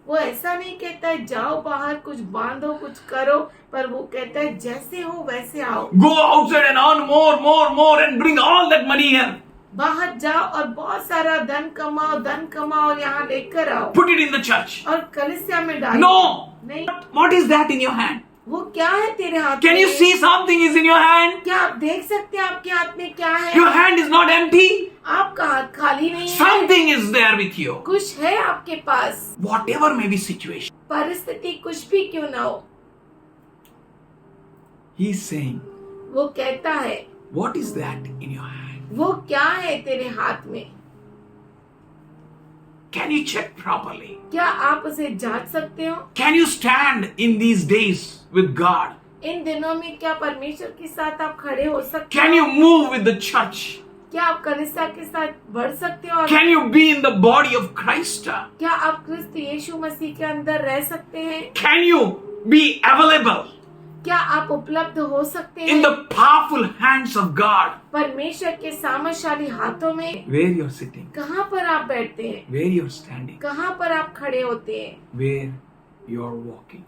वो ऐसा नहीं कहता है जाओ बाहर कुछ बांधो कुछ करो, पर वो कहता है जैसे हो वैसे आओ, Go outside and earn more and bring all that money here. बाहर जाओ और बहुत सारा धन कमाओ और यहाँ लेकर आओ Put it in the church. और कलीसिया में डालो। No. नहीं, What is that in your hand? वो क्या है तेरे हाथ Can में? you see something is in your hand? क्या आप देख सकते हैं आपके हाथ में क्या है? Your hand is not empty. आपका हाथ खाली नहीं है, Something is there with you. कुछ है आपके पास। Whatever may be situation. परिस्थिति कुछ भी क्यों ना हो, He's saying, वो कहता है what is that in your hand? वो क्या है तेरे हाथ में, Can you check properly? क्या आप उसे जांच सकते हो? Can you stand in these days with God? इन दिनों में क्या परमेश्वर के साथ आप खड़े हो सकते Can हो? you move with the church? क्या आप कलीसिया के साथ बढ़ सकते हो? Can you be in the body of Christ? क्या आप क्रिस्त यीशु मसीह के अंदर रह सकते हैं? Can you be available क्या आप उपलब्ध हो सकते in हैं the powerful hands of God? परमेश्वर के सामर्थशाली हाथों में? Where you're sitting, कहाँ पर आप बैठते हैं, where you're standing, कहाँ पर आप खड़े होते हैं, where you're walking.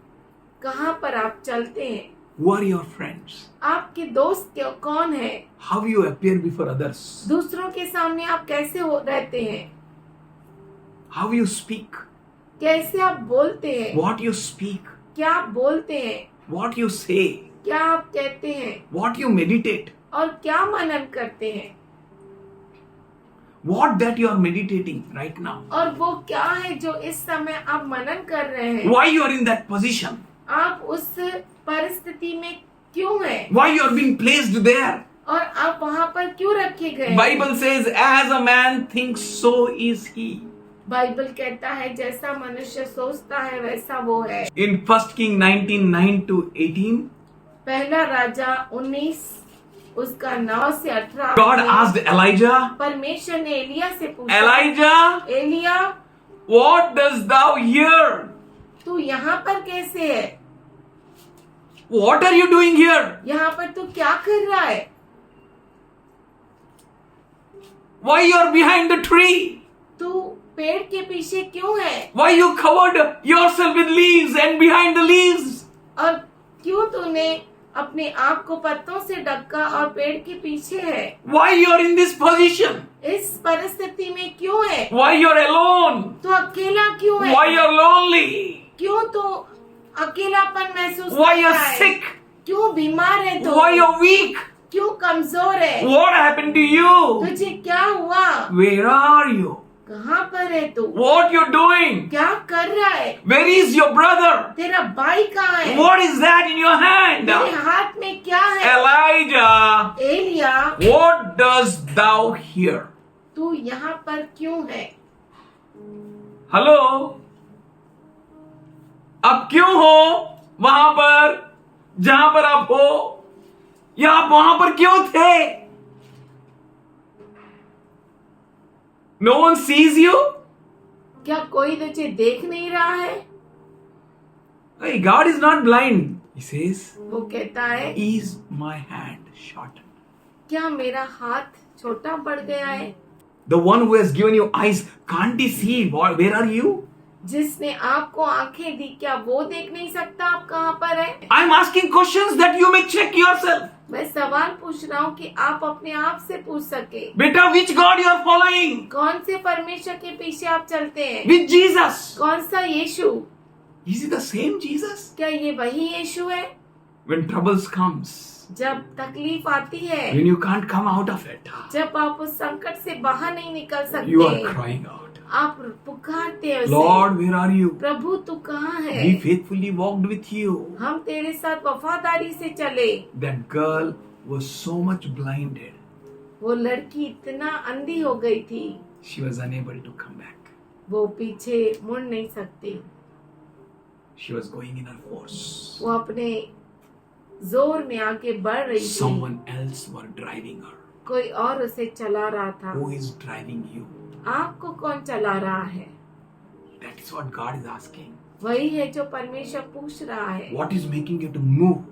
कहाँ पर आप चलते हैं, Who are your friends? आपके दोस्त कौन है, How you appear before others? दूसरों के सामने आप कैसे रहते हैं, How you speak? कैसे आप बोलते हैं, What you speak? क्या आप बोलते हैं, What you say? क्या आप कहते हैं, What you meditate? और क्या मनन करते हैं, What that you are meditating right now? और वो क्या है जो इस समय आप मनन कर रहे हैं, Why you are in that position? आप उस परिस्थिति में क्यों हैं, Why you are being placed there? और आप वहाँ पर क्यों रखे गए। Bible says, as a man thinks, so is he. Bible कहता है जैसा मनुष्य सोचता है वैसा वो है। In 1 King 19:9-18, पहला राजा 19 उसका 9 से 18 God में asked Elijah, परमेश्वर ने एलिया से पूछा, Elijah, Elia what does thou here? तू यहाँ पर कैसे है, What are you doing here? यहाँ पर तू क्या कर रहा है, Why you are behind the tree? तू पेड़ के पीछे क्यों है, Why you covered yourself with leaves and behind the leaves? और क्यों तूने अपने आप को पत्तों से ढका और पेड़ के पीछे है, Why you are in this position? इस परिस्थिति में क्यों है, Why you are alone? तू अकेला क्यों है, Why you are lonely? क्यों तू अकेलापन महसूस Why you करता are है, sick? क्यों बीमार है तू, Why you are weak? क्यों कमजोर है, What happened to you? तुझे क्या हुआ, Where are you? कहाँ पर है तू, What you doing? क्या कर रहा है, Where is your brother? तेरा भाई कहाँ है, What is that in your hand? तेरे हाथ में क्या है, Elijah, Elia what does thou here? तू यहाँ पर क्यों है, हेलो, अब क्यों हो वहां पर जहां पर आप हो, या आप वहां पर क्यों थे? No one sees you? क्या कोई तुझे देख नहीं रहा है, Hey, God is not blind. He says, वो कहता है is my hand shortened? क्या मेरा हाथ छोटा पड़ गया है, The one who has given you eyes, can't he see? Where are you? जिसने आपको आंखें दी क्या वो देख नहीं सकता आप कहाँ पर है। I'm asking questions that you may check yourself. मैं सवाल पूछ रहा हूँ कि आप अपने आप से पूछ सके, Beta, which God you are following? कौन से परमेश्वर के पीछे आप चलते हैं, Which Jesus? कौन सा यीशु, Is it the same Jesus? क्या ये वही यीशु है। When troubles comes, जब तकलीफ आती है, when you can't come out of it, जब आप उस संकट से बाहर नहीं निकल you are सकते, crying out, आप पुकारते हैं उसे, Lord, where are you? प्रभु तू कहाँ है, We faithfully walked with you. हम तेरे साथ वफादारी से चले। That girl was so much blinded, वो लड़की इतना अंधी हो गई थी, she was unable to come back. वो पीछे मुड़ नहीं सकती, She was going in her force. वो अपने जोर में आगे बढ़ रही थी, Someone else were driving her. कोई और उसे चला रहा था। Who is driving you? आपको कौन चला रहा है, That is what God is asking. वही है जो परमेश्वर पूछ रहा है। What is making you to move?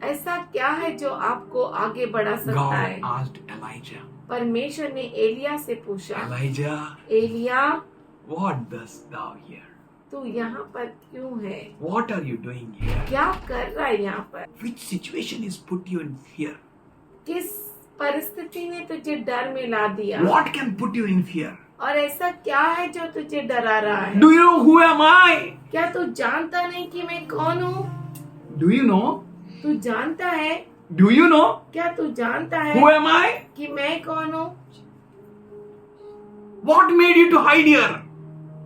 ऐसा क्या है जो आपको आगे बढ़ा सकता God है। asked Elijah. परमेश्वर ने एलिया से पूछा, Elijah, Elia what dost thou here? तू यहाँ पर क्यों है, What are you doing here? क्या कर रहा है यहाँ पर, Which situation is put you in fear? किस परिस्थिति ने तुझे डर में ला दिया, What can put you in fear? और ऐसा क्या है जो तुझे डरा रहा है। Do you know who am I? क्या तू जानता नहीं कि मैं कौन हूँ, Do you know? तू जानता है, Do you know? क्या तू जानता है Who am I? कि मैं कौन हूँ। What made you to hide here?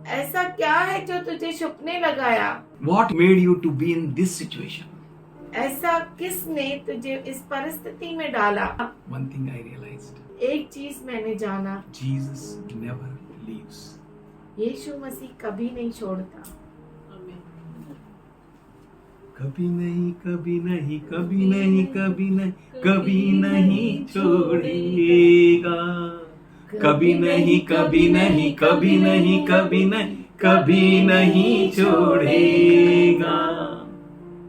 ऐसा क्या है जो तुझे छुपने लगाया, What made you to be in this situation? ऐसा किसने तुझे इस परिस्थिति में डाला। One thing I realized, एक चीज मैंने जाना, Jesus never leaves. यीशु मसीह कभी नहीं छोड़ता, कभी नहीं, कभी नहीं, कभी नहीं, कभी नहीं, कभी नहीं छोड़ेगा। कभी नहीं, कभी नहीं, कभी नहीं, कभी नहीं, कभी नहीं छोड़ेगा।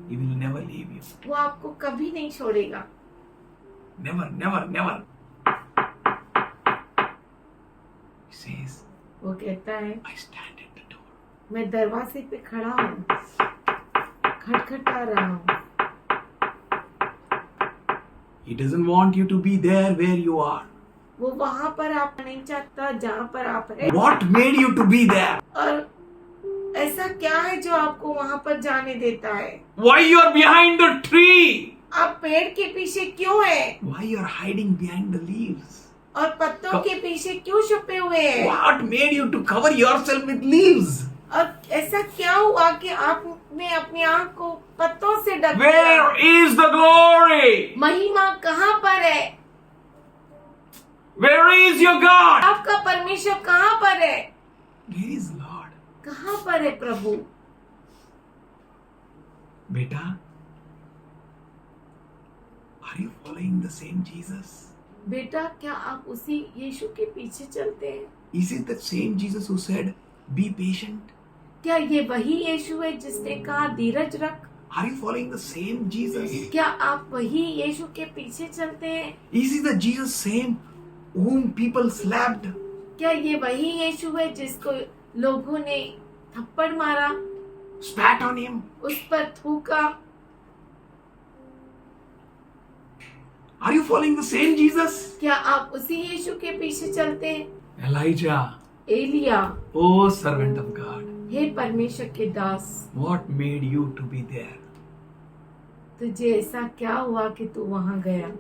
He will never leave you. वो आपको कभी नहीं छोड़ेगा। Never, never, never. He says, वो कहता है I stand at the door. मैं दरवाजे पे खड़ा हूँ, खटखटा रहा हूँ। He doesn't want you to be there where you are. वो वहाँ पर आप नहीं चाहता जहाँ पर आप हैं। What made you to be there? और ऐसा क्या है जो आपको वहाँ पर जाने देता है? Why you are behind the tree? आप पेड़ के पीछे क्यों हैं? Why you are hiding behind the leaves? और पत्तों के पीछे क्यों छुपे हुए हैं? What made you to cover yourself with leaves? और ऐसा क्या हुआ कि आपने अपनी आँख को पत्तों से ढक दिया? Where is the glory? महिमा कहाँ पर है? Where is your God? आपका परमेश्वर कहाँ पर है? Where is Lord? कहाँ पर है प्रभु? बेटा, are you following the same Jesus? बेटा, क्या आप उसी यीशु के पीछे चलते हैं? Is it the same Jesus who said, "Be patient"? क्या ये वही यीशु है जिसने कहा धीरज रख? Are you following the same Jesus? क्या आप वही यीशु के पीछे चलते हैं? Is it the Jesus same whom people slapped? क्या ये वही यीशु है जिसको लोगों ने थप्पड़ मारा, Spat on him? उस पर थूका? Are you following the same Jesus? क्या आप उसी यीशु के पीछे चलते हैं? Elijah, Elia, oh servant of God, हे परमेश्वर के दास, what made you to be there? तुझे ऐसा क्या हुआ कि तू वहां गया?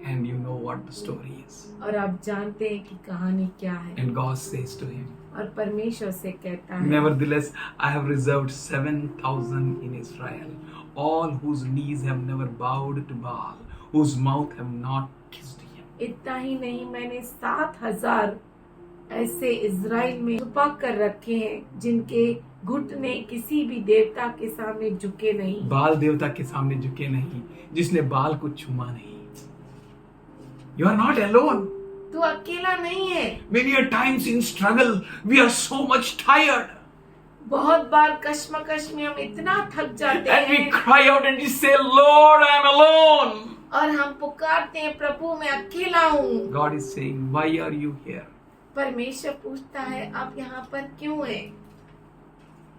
And you know what the story is. और आप जानते हैं कि कहानी क्या है। And God says to him, और परमेश्वर से कहता है, "Nevertheless, I have reserved 7,000 in Israel, all whose knees have never bowed to Baal, whose mouth have not kissed him." इतना ही नहीं, मैंने 7,000 ऐसे इज़राइल में छुपा कर रखे हैं जिनके घुटने किसी भी देवता के सामने झुके नहीं। बाल देवता के सामने झुके नहीं, जिसने बाल को छुमा नहीं। You are not alone. तू अकेला नहीं है। Many a times in struggle, we are so much tired. बहुत बार कश्मकश में हम इतना थक जाते And we हैं cry out and we say, "Lord, I am alone." और हम पुकारते हैं, प्रभु मैं अकेला हूँ। God is saying, "Why are you here? परमेश्वर पूछता है, आप यहाँ पर क्यों हैं?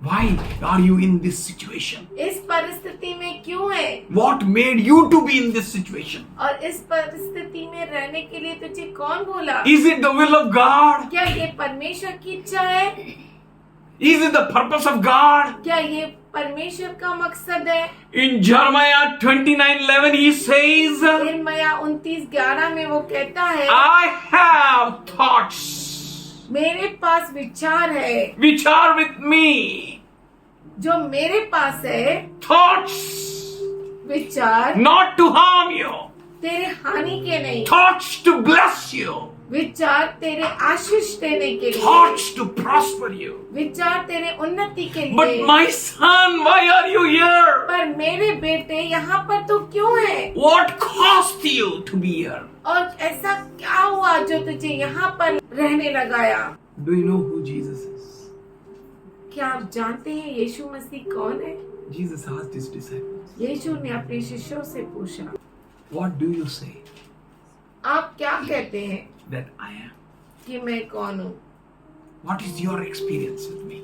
Why are you in this situation? इस परिस्थिति में क्यों है? What made you to be in this situation? और इस परिस्थिति में रहने के लिए तुझे कौन बोला? Is it the will of God? क्या ये परमेश्वर की इच्छा है? Is it the purpose of God?" क्या ये परमेश्वर का मकसद है? In Jeremiah 29:11 he says, यिर्मयाह 29:11 में वो कहता है, "I have thoughts मेरे पास विचार है which are with me, जो मेरे पास है, thoughts विचार not to harm you, तेरे हानि के नहीं, thoughts to bless you, विचार तेरे आशीष देने के लिए, thoughts to prosper you." विचार तेरे उन्नति के But लिए। my son, why are you here? पर मेरे बेटे यहाँ पर तू क्यों है? What caused you to be here? और ऐसा क्या हुआ जो तुझे यहाँ पर रहने लगाया? Do you know who Jesus is? क्या आप जानते हैं यीशु मसीह कौन है? Jesus asked his disciples, यीशु ने अपने शिष्यों से पूछा, "What do you say आप क्या कहते हैं that I am?" कि मैं कौन हूँ? What is your experience with me?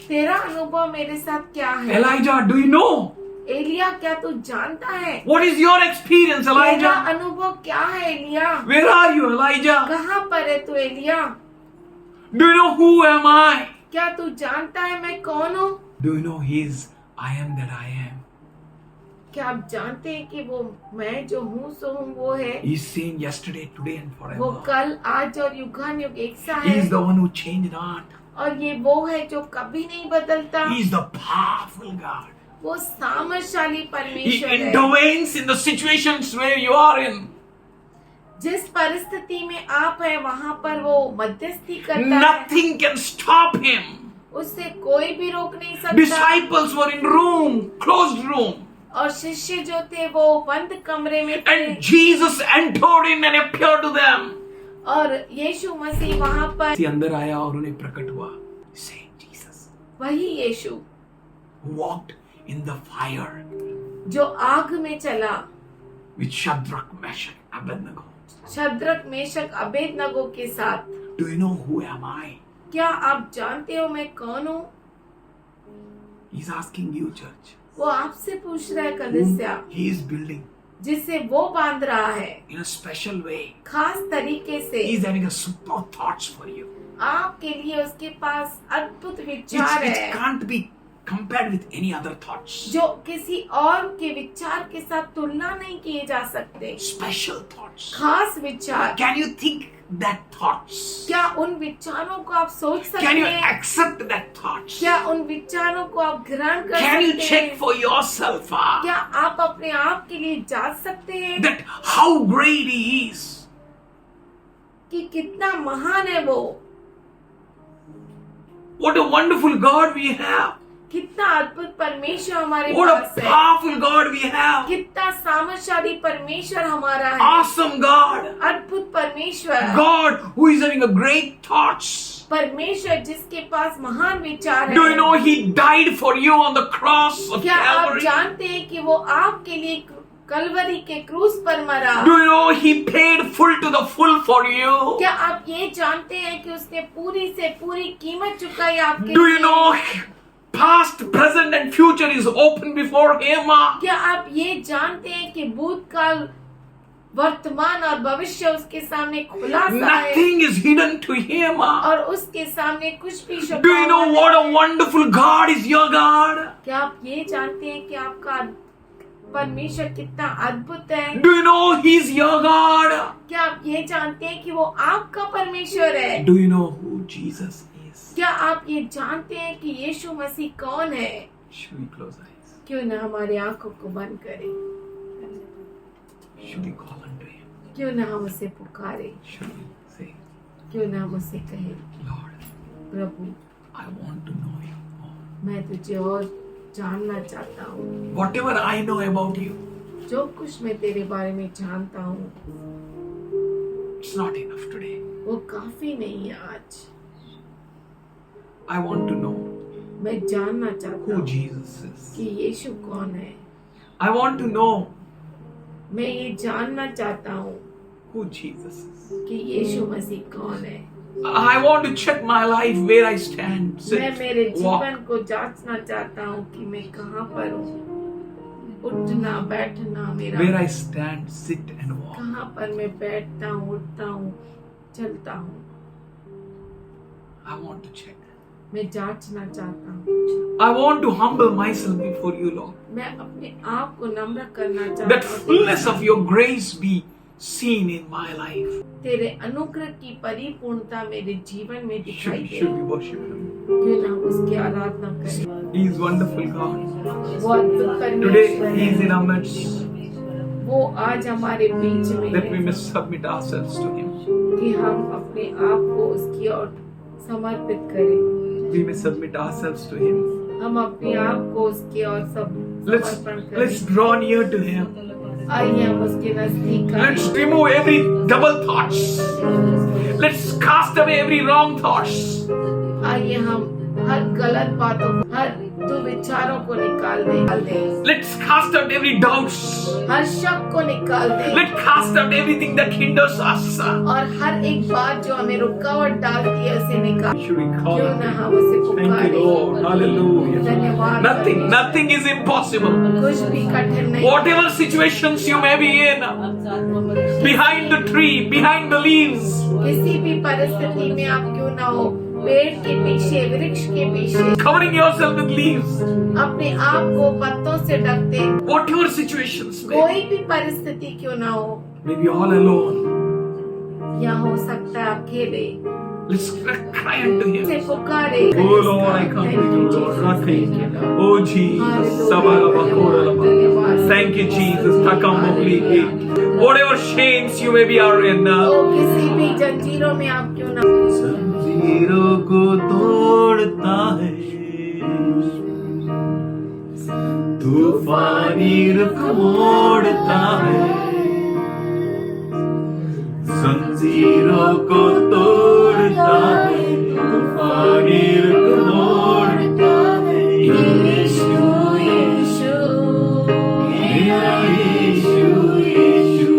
तेरा अनुभव मेरे साथ क्या है? Elijah, do you know? Elia, क्या तू जानता है? What is your experience, तेरा Elijah? अनुभव क्या है Elia? Where are you, Elijah? कहाँ पर है तू Elia? Do you know who am I? क्या तू जानता है मैं कौन हूँ? Do you know his I am that I am? क्या आप जानते हैं कि वो मैं जो हूँ सो हूँ वो है? He's same yesterday, today and वो forever. कल, आज और युगानुयुग एक सा He है। is the one who changed not. और ये वो है जो कभी नहीं बदलता। He is the powerful God. वो सामर्थशाली He परमेश्वर है। intervenes in the situations where you are in. जिस परिस्थिति में आप हैं वहाँ पर वो मध्यस्थी करता है। Nothing can stop him. उससे कोई भी रोक नहीं सकता। Disciples were in room, closed room. और शिष्य जो थे वो बंद कमरे में थे। And Jesus entered in and appeared to them. और यीशु मसीह वहाँ पर अंदर आया और उन्हें प्रकट हुआ। Same Jesus वही यीशु who walked in the fire जो आग में चला, with Shadrach, Meshach, Abednego. Shadrach, Meshach, Abednego के साथ। Do you know who am I? क्या आप जानते हो मैं कौन हूँ? He's asking you, church. वो आपसे पूछ रहा है कलीसिया, He is building जिसे वो बांध रहा है in a special way. खास तरीके से। He is having a super thoughts for you. आपके लिए उसके पास अद्भुत विचार Which है can't be compared with any other thoughts. जो किसी और के विचार के साथ तुलना नहीं किए जा सकते। Special thoughts. खास विचार। Can you think that thoughts? क्या उन विचारों को आप सोच सकते Can you हैं? accept that thoughts? क्या उन विचारों को आप ग्रहण कर Can you सकते check हैं? for yourself क्या आप अपने आप के लिए जांच सकते हैं that how great He is? कि कितना महान है वो, What a wonderful God we have. कितना अद्भुत परमेश्वर हमारे What a पास है, powerful God we have. कितना सामर्थशाली परमेश्वर हमारा है, Awesome God. अद्भुत परमेश्वर, God who is having a great thoughts. परमेश्वर जिसके पास महान विचार Do you है। know He died for you on the cross of क्या आप Calvary? जानते हैं कि वो आपके लिए कलवरी के क्रूस पर मरा? Do you know He paid full to the full for you? क्या आप ये जानते हैं कि उसने पूरी से पूरी कीमत चुकाई आपके Do लिए? you know past, present and future is open before Him? क्या आप ये जानते हैं कि भूतकाल, वर्तमान और भविष्य उसके सामने खुला सा है Nothing is hidden to Him. और उसके सामने कुछ भी छुपा Do you know हुआ what नहीं a है? wonderful God is your God? क्या आप ये जानते हैं कि आपका परमेश्वर कितना अद्भुत है? Do you know He's your God? क्या आप ये जानते हैं कि वो आपका परमेश्वर है? Do you know who Jesus is? क्या आप ये जानते हैं कि यीशु मसीह कौन है? Should we close our eyes? क्यों ना हमारी आंखों को बंद करें, Should we call unto Him? क्यों ना हम उसे पुकारे, Should we say, क्यों ना हम उसे कहें, Lord, Prabhu I want to know You more. मैं तुझे और जानना चाहता हूँ। Whatever I know about You, जो कुछ मैं तेरे बारे में जानता हूँ it's not enough today. वो काफी नहीं है आज। I want to know मैं जानना चाहता who हूँ Jesus is. कि यीशु कौन है। I want to know मैं ये जानना चाहता हूँ who Jesus is. कि यीशु मसीह कौन है। I want to check my life where I stand, मैं sit, मेरे walk. जीवन को जांचना चाहता हूँ कि मैं कहाँ पर हूँ। उठना बैठना मेरा Where I stand, sit and walk. कहाँ पर मैं बैठता हूँ, उठता हूँ, चलता हूँ। I want to check. मैं जांचना चाहता हूँ। I want to humble myself before You, Lord. मैं अपने आप को नम्र करना That चाहता हूँ। fullness of Your grace be seen in my life. तेरे अनुग्रह की परिपूर्णता मेरे जीवन में दिखाई दे। Should we worship Him? क्यों ना हम उसकी आराधना करें। He is wonderful God. वो अद्भुत Today परमेश्वर He is in है। our midst. वो आज हमारे बीच में That we है may submit ourselves to Him. कि हम अपने आप को उसकी ओर समर्पित करें। We may submit ourselves to Him. हम अपने आप को उसकी ओर Let's समर्पण draw near to Him. करें। आइए हम उसके नजदीक Let's आएं। remove every double thoughts. Let's cast away every wrong thoughts. आइए हम हर गलत बातों को, हर दुर्विचारों को निकाल दें। Let's cast out every doubts. हर शक को निकाल दें Let's cast out everything that hinders us. और हर एक बात जो हमें रुकावट डालती है उसे निकाल। Should we call क्यों on ना Him? हम उसे Thank you, पुकारें। Lord. Hallelujah. धन्यवाद Nothing, परमेश्वर। nothing is impossible. कुछ भी कठिन नहीं। Whatever situations you may be in, behind the tree, behind the leaves, किसी भी परिस्थिति में आप क्यों ना हो, पेड़ के पीछे, वृक्ष के पीछे, covering yourself with leaves, अपने आप को पत्तों से ढकते, whatever situations may कोई भी परिस्थिति क्यों ना हो, be all alone. या हो सकता है अकेले, Let's cry unto Him. से पुकारे। Oh Lord, I come to You, Lord. Nothing. Oh Jesus. Sabalabakora. Thank you, Jesus. Takamobli. Whatever chains you may be are in. ओ किसी भी जंजीरों में आप क्यों ना हो, जंजीरों को तोड़ता है, तूफानी रुख मोड़ता है, जंजीरों को तोड़ता है, तूफानी रुख मोड़ता है। यीशु यीशु मेरा यीशु यीशु,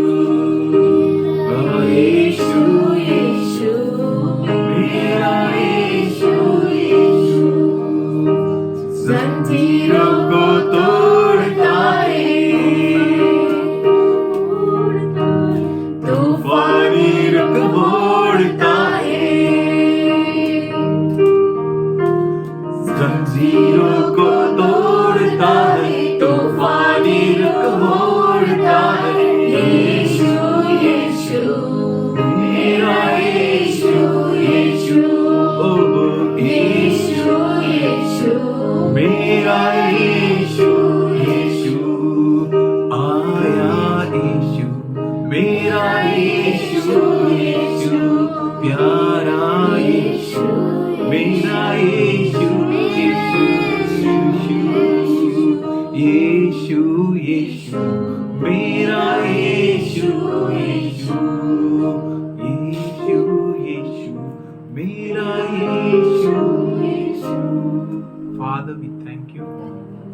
मेरा यीशु यीशु मेरा यीशु यीशु, जंजीरों को तोड़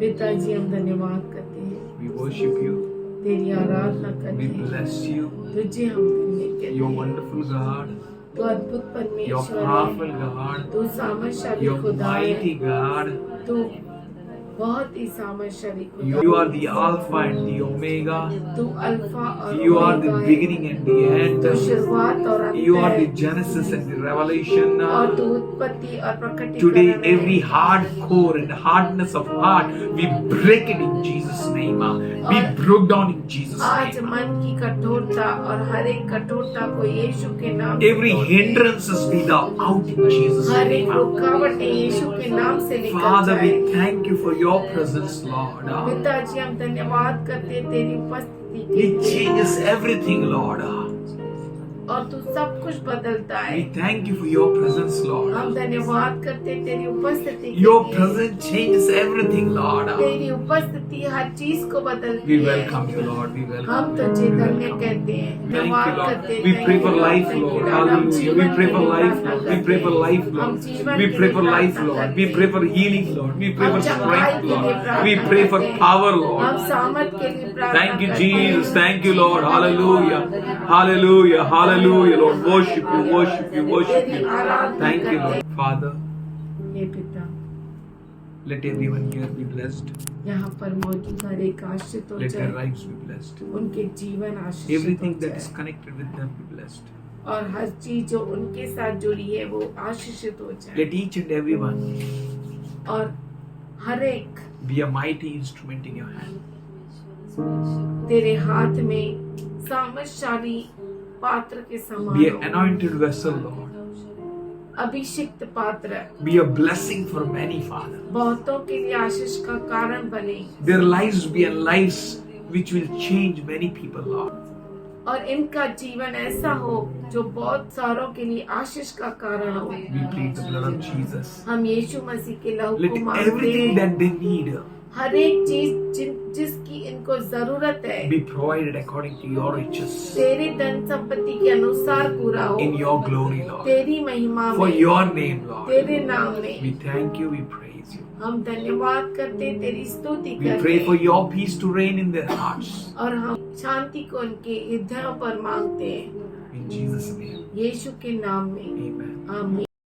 पिताजी हम धन्यवाद करते हैं, We worship you. तेरी आराधना करते We हैं, bless you. तुझे हम धन्य कहते You're हैं। wonderful God. तू अद्भुत You're परमेश्वर powerful है, God. तू सामर्थशाली You're खुदा mighty है, God. तू बहुत ही सामर्थशाली खुदा You are the Alpha and the Omega. तू अल्फा और You are the ओमेगा है, beginning and the तू end. शुरुआत और अंत You are है, the Genesis and the Revelation. और तू उत्पत्ति और प्रकटीकरण Today, है। every hard core and hardness of heart, we break it in Jesus' name. Be broke down in Jesus' आज name. मन की कठोरता और हर एक कठोरता को यीशु के नाम से Every तोड़ दे। hindrances be thou out in Jesus' हर एक name. रुकावटें यीशु के नाम से निकल Father, जाए। we thank you for your presence, Lord. पिताजी हम धन्यवाद करते हैं तेरी उपस्थिति के It लिए, changes everything, Lord. और तू सब कुछ बदलता है। We thank you for your presence, Lord. हम धन्यवाद करते हैं तेरी उपस्थिति के Your लिए। presence changes everything, Lord. तेरी उपस्थिति हर चीज को बदलती We है। welcome you, Lord. We welcome हम you. तुझे We धन्य welcome you. कहते हैं, Thank धन्यवाद you, Lord. करते हैं। We Thank pray you, for Lord. life, Thank you, Lord. Lord. हम Hallelujah. We जीवन pray के for लिए life, प्रार्थना Lord. We करते pray for हैं। life, हम Lord. जीवन We के pray लिए for life, प्रार्थना Lord. करते We हैं। pray for healing, Lord. We pray हम for चंगाई strength, के लिए Lord. प्रार्थना We pray for करते हैं। power, हम Lord. सामर्थ के लिए प्रार्थना Thank you, करते हैं। Jesus. Thank you, Lord. Hallelujah. Hallelujah. Hallelujah, Lord. Worship you, worship you, worship you. Thank you, Lord. Father, हे पिता, let everyone here be blessed. यहाँ पर मौजूद हर एक आश्रित हो Let their जाए, lives be blessed. उनके जीवन आशीषित हो Everything that is जाए, connected with them be blessed. और हर चीज जो उनके साथ जुड़ी है वो आशीषित हो जाए, Let each and everyone और हर एक be a mighty instrument in your hand. तेरे हाथ में सामर्थशाली पात्र के समान Be हो, an anointed vessel, Lord. अभिषिक्त पात्र Be a blessing for many, Father. बहुतों के लिए आशीष का कारण बने, Their lives be a lives which will change many people, Lord. और इनका जीवन ऐसा हो जो बहुत सारों के लिए आशीष का कारण हो। We plead the blood of Jesus. हम यीशु मसीह के लहू Let को मांगते everything हैं, that they need हर एक चीज जिसकी इनको जरूरत है be provided according to your riches तेरी धन संपत्ति के अनुसार पूरा हो, in your glory, Lord. तेरी महिमा For में, your name, Lord. तेरे नाम में। We thank you, we praise you. हम धन्यवाद करते, तेरी स्तुति We pray for करते, your peace to reign in their hearts. और हम शांति को उनके हृदयों पर मांगते हैं, In Jesus' name, यीशु के नाम में, amen. आमीन।